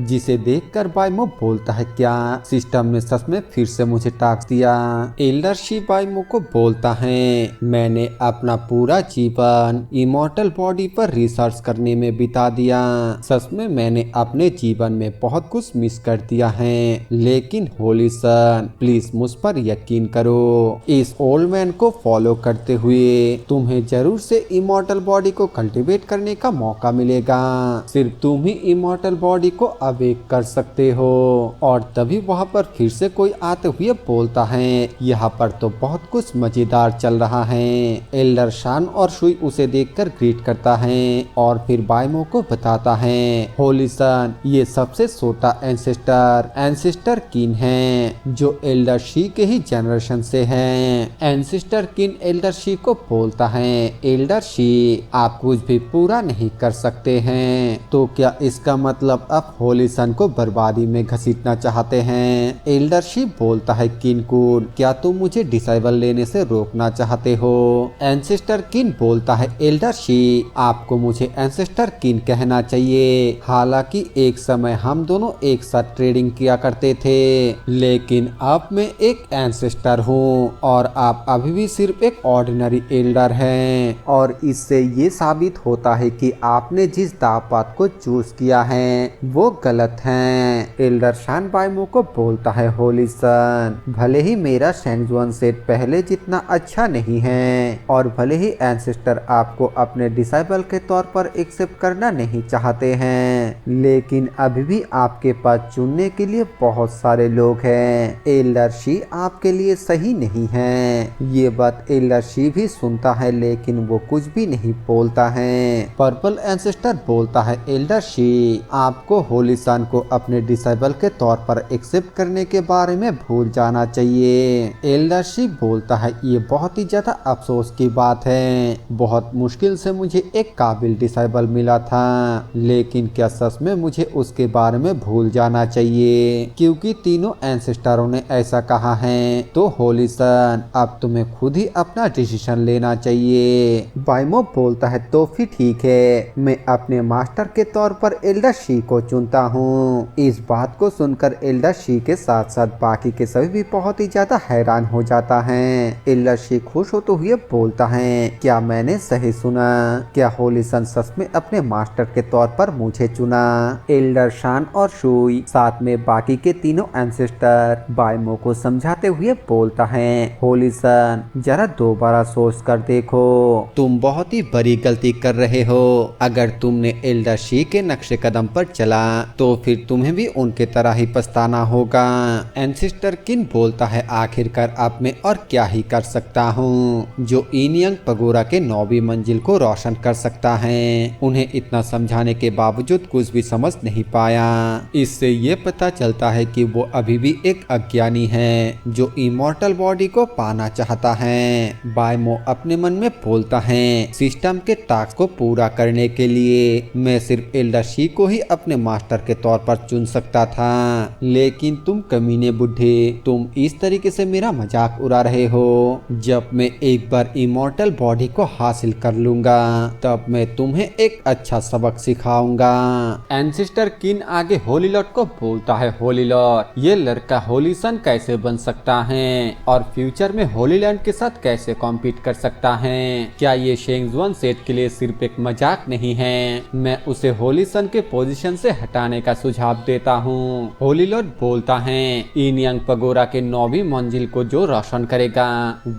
जिसे देखकर बायमो बोलता है, क्या सिस्टम ने सच में फिर से मुझे टास्क दिया? एल्डर शी बायमो को बोलता है, मैंने अपना पूरा जीवन इमॉर्टल बॉडी पर रिसर्च करने में बिता दिया। सच में मैंने अपने जीवन में बहुत कुछ मिस कर दिया है। लेकिन होली सन, प्लीज मुझ पर यकीन करो। इस ओल्ड मैन को फॉलो करते हुए तुम्हें जरूर से इमॉर्टल बॉडी को कल्टीवेट करने का मौका मिलेगा। सिर्फ तुम ही इमॉर्टल बॉडी को अवेक कर सकते हो। और तभी वहाँ पर फिर से कोई आते हुए बोलता है, यहाँ पर तो बहुत कुछ मजेदार चल रहा है। एल्डर शान और शुई उसे देखकर ग्रीट करता है और फिर बायमो को बताता है, होली सन, ये सबसे छोटा एंसेस्टर किन है जो एल्डर शी के ही जनरेशन से है। एंसेस्टर किन एल्डर शी को बोलता है, एल्डर शी, आप कुछ भी पूरा नहीं कर सकते हैं। तो क्या इसका मतलब आप होली सन को बर्बादी में घसीटना चाहते हैं? एल्डर शी बोलता है, किन कुन, क्या तुम मुझे डिसेबल लेने से रोकना चाहते हो? एंसेस्टर किन बोलता है, एल्डर शी, आपको मुझे एंसेस्टर किन कहना चाहिए। हालांकि एक समय हम दोनों एक साथ ट्रेडिंग किया करते थे, लेकिन अब मैं एक एंसेस्टर हूँ और आप अभी भी सिर्फ एक ऑर्डिनरी एल्डर हैं। और इससे ये साबित होता है कि आपने जिस दावपात को चूज किया है वो गलत है। एल्डर शान बायमो को बोलता है, होली सन, भले ही मेरा शेंगजुआन सेट पहले जितना अच्छा नहीं है और भले ही एंसेस्टर आपको अपने डिसाइबल के तौर पर एक्सेप्ट करना नहीं चाहते हैं, लेकिन अभी भी आपके पास चुनने के लिए बहुत सारे लोग हैं। एल्डर शी आपके लिए सही नहीं है। ये बात एल्डर शी भी सुनता है, लेकिन वो कुछ भी नहीं बोलता है। पर्पल एंसेस्टर बोलता है, एल्डर शी, आपको होली सन को अपने डिसेबल के तौर पर एक्सेप्ट करने के बारे में भूल जाना चाहिए। एल्डर शी बोलता है, ये बहुत ही ज्यादा अफसोस की बात है। बहुत मुश्किल से मुझे एक काबिल डिसेबल मिला था, लेकिन क्या सच में मुझे उसके बारे में भूल जाना चाहिए? क्योंकि तीनों एंसेस्टरों ने ऐसा कहा है। तो होली सन, अब तुम्हें खुद ही अपना डिसीजन लेना चाहिए। बायमो बोलता है, तो फिर ठीक है, मैं अपने मास्टर के तौर पर एल्डर शी को चुनता हूँ। इस बात को सुनकर एल्डर शी के साथ साथ बाकी के सभी भी बहुत ही ज्यादा हैरान हो जाता है। एल्डर शी खुश होते हुए बोलता है, क्या मैंने सही सुना? क्या होली सन सच में अपने मास्टर के तौर पर मुझे चुना? एल्डर शान और शुई साथ में बाकी के तीनों एंसेस्टर बायमो को समझाते हुए बोलता है, होली सन, जरा दोबारा सोच कर देखो, तुम बहुत ही बड़ी गलती कर रहे हो। अगर तुमने एल्डर शी के नक्शे कदम पर चला तो फिर तुम्हें भी उनके तरह ही पछताना होगा। एंसेस्टर किन बोलता है, आखिरकार अब मैं और क्या ही कर सकता हूँ जो इनियंग पगोरा के 9वीं मंजिल को रोशन कर सकता है। उन्हें इतना समझाने के बावजूद कुछ भी समझ नहीं पाया। इससे ये पता चलता है कि वो अभी भी एक अज्ञानी है जो इमॉर्टल बॉडी को पाना चाहता है। बायमो अपने मन में बोलता है, सिस्टम के टास्क को पूरा करने के लिए मैं सिर्फ एल्डर शी को ही अपने मास्टर के तौर पर चुन सकता था, लेकिन तुम कमीने बुढ़े, तुम इस तरीके से मेरा मजाक उड़ा रहे हो। जब मैं एक बार इमॉर्टल बॉडी को हासिल कर लूंगा तब मैं तुम्हें एक अच्छा सबक सिखाऊंगा। एंसेस्टर किन आगे होली लॉर्ड को बोलता है, होली लॉर्ड, ये लड़का होली सन कैसे बन सकता है और फ्यूचर में होली लैंड के साथ कैसे कॉम्पीट कर सकता है? क्या ये शेंगजुआन सेट के लिए सिर्फ एक मजाक नहीं है? मैं उसे होली सन के पोजीशन से हटाने का सुझाव देता हूँ। होली लॉर्ड बोलता है, इनियंग पगोरा के 9वीं मंजिल को जो रोशन करेगा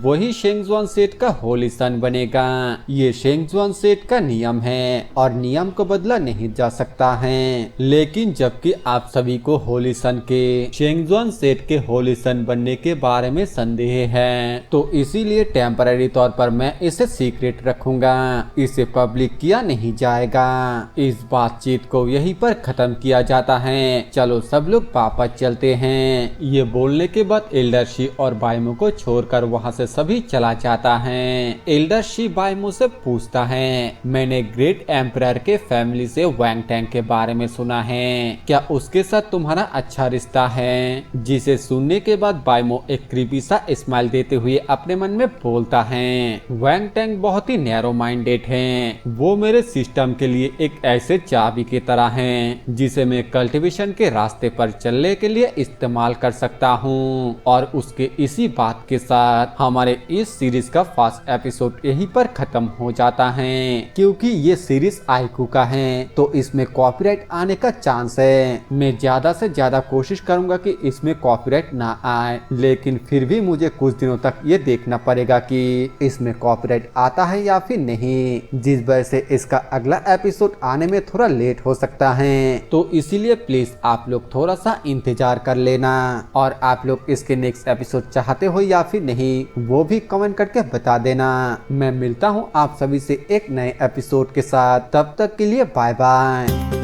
वही शेंगजुआन सेठ का होली सन बनेगा। ये शेंगजुआन सेठ का नियम है और नियम को बदला नहीं जा सकता है। लेकिन जबकि आप सभी को होली सन के शेंगजुआन सेठ के होली सन बनने के बारे में संदेह है, तो इसीलिए टेम्पररी तौर पर मैं इसे सीक्रेट रखूंगा, इसे पब्लिक किया नहीं जाएगा। इस बातचीत को यहीं पर खत्म किया जाता है। चलो सब लोग वापस चलते हैं। ये बोलने के बाद एल्डर शी और बायमो को छोड़कर वहाँ से सभी चला जाता है। एल्डर शी बायमो से पूछता है, मैंने ग्रेट एम्परर के फैमिली से वैंग टैंग के बारे में सुना है, क्या उसके साथ तुम्हारा अच्छा रिश्ता है? जिसे सुनने के बाद बायमो एक क्रीपी सा स्माइल देते हुए अपने मन में बोलता है, वैंग टैंग बहुत ही नैरो माइंडेड है। वो मेरे सिस्टम के लिए एक ऐसे चाबी की तरह है जिसे मैं कल्टीवेशन के रास्ते पर चलने के लिए इस्तेमाल कर सकता हूँ। और उसके इसी बात के साथ हमारे इस सीरीज का फर्स्ट एपिसोड यहीं पर खत्म हो जाता है। क्योंकि ये सीरीज आईकू का है तो इसमें कॉपीराइट आने का चांस है। मैं ज्यादा से ज्यादा कोशिश करूंगा कि इसमें कॉपीराइट ना आए, लेकिन फिर भी मुझे कुछ दिनों तक ये देखना पड़ेगा कि इसमें कॉपीराइट आता है या फिर नहीं, जिस वजह से इसका अगला एपिसोड आने में थोड़ा लेट हो सकता है। तो इसीलिए प्लीज आप लोग थोड़ा सा इंतजार कर लेना। और आप लोग इसके नेक्स्ट एपिसोड चाहते हो या फिर नहीं, वो भी कमेंट करके बता देना। मैं मिलता हूँ आप सभी से एक नए एपिसोड के साथ, तब तक के लिए बाय बाय।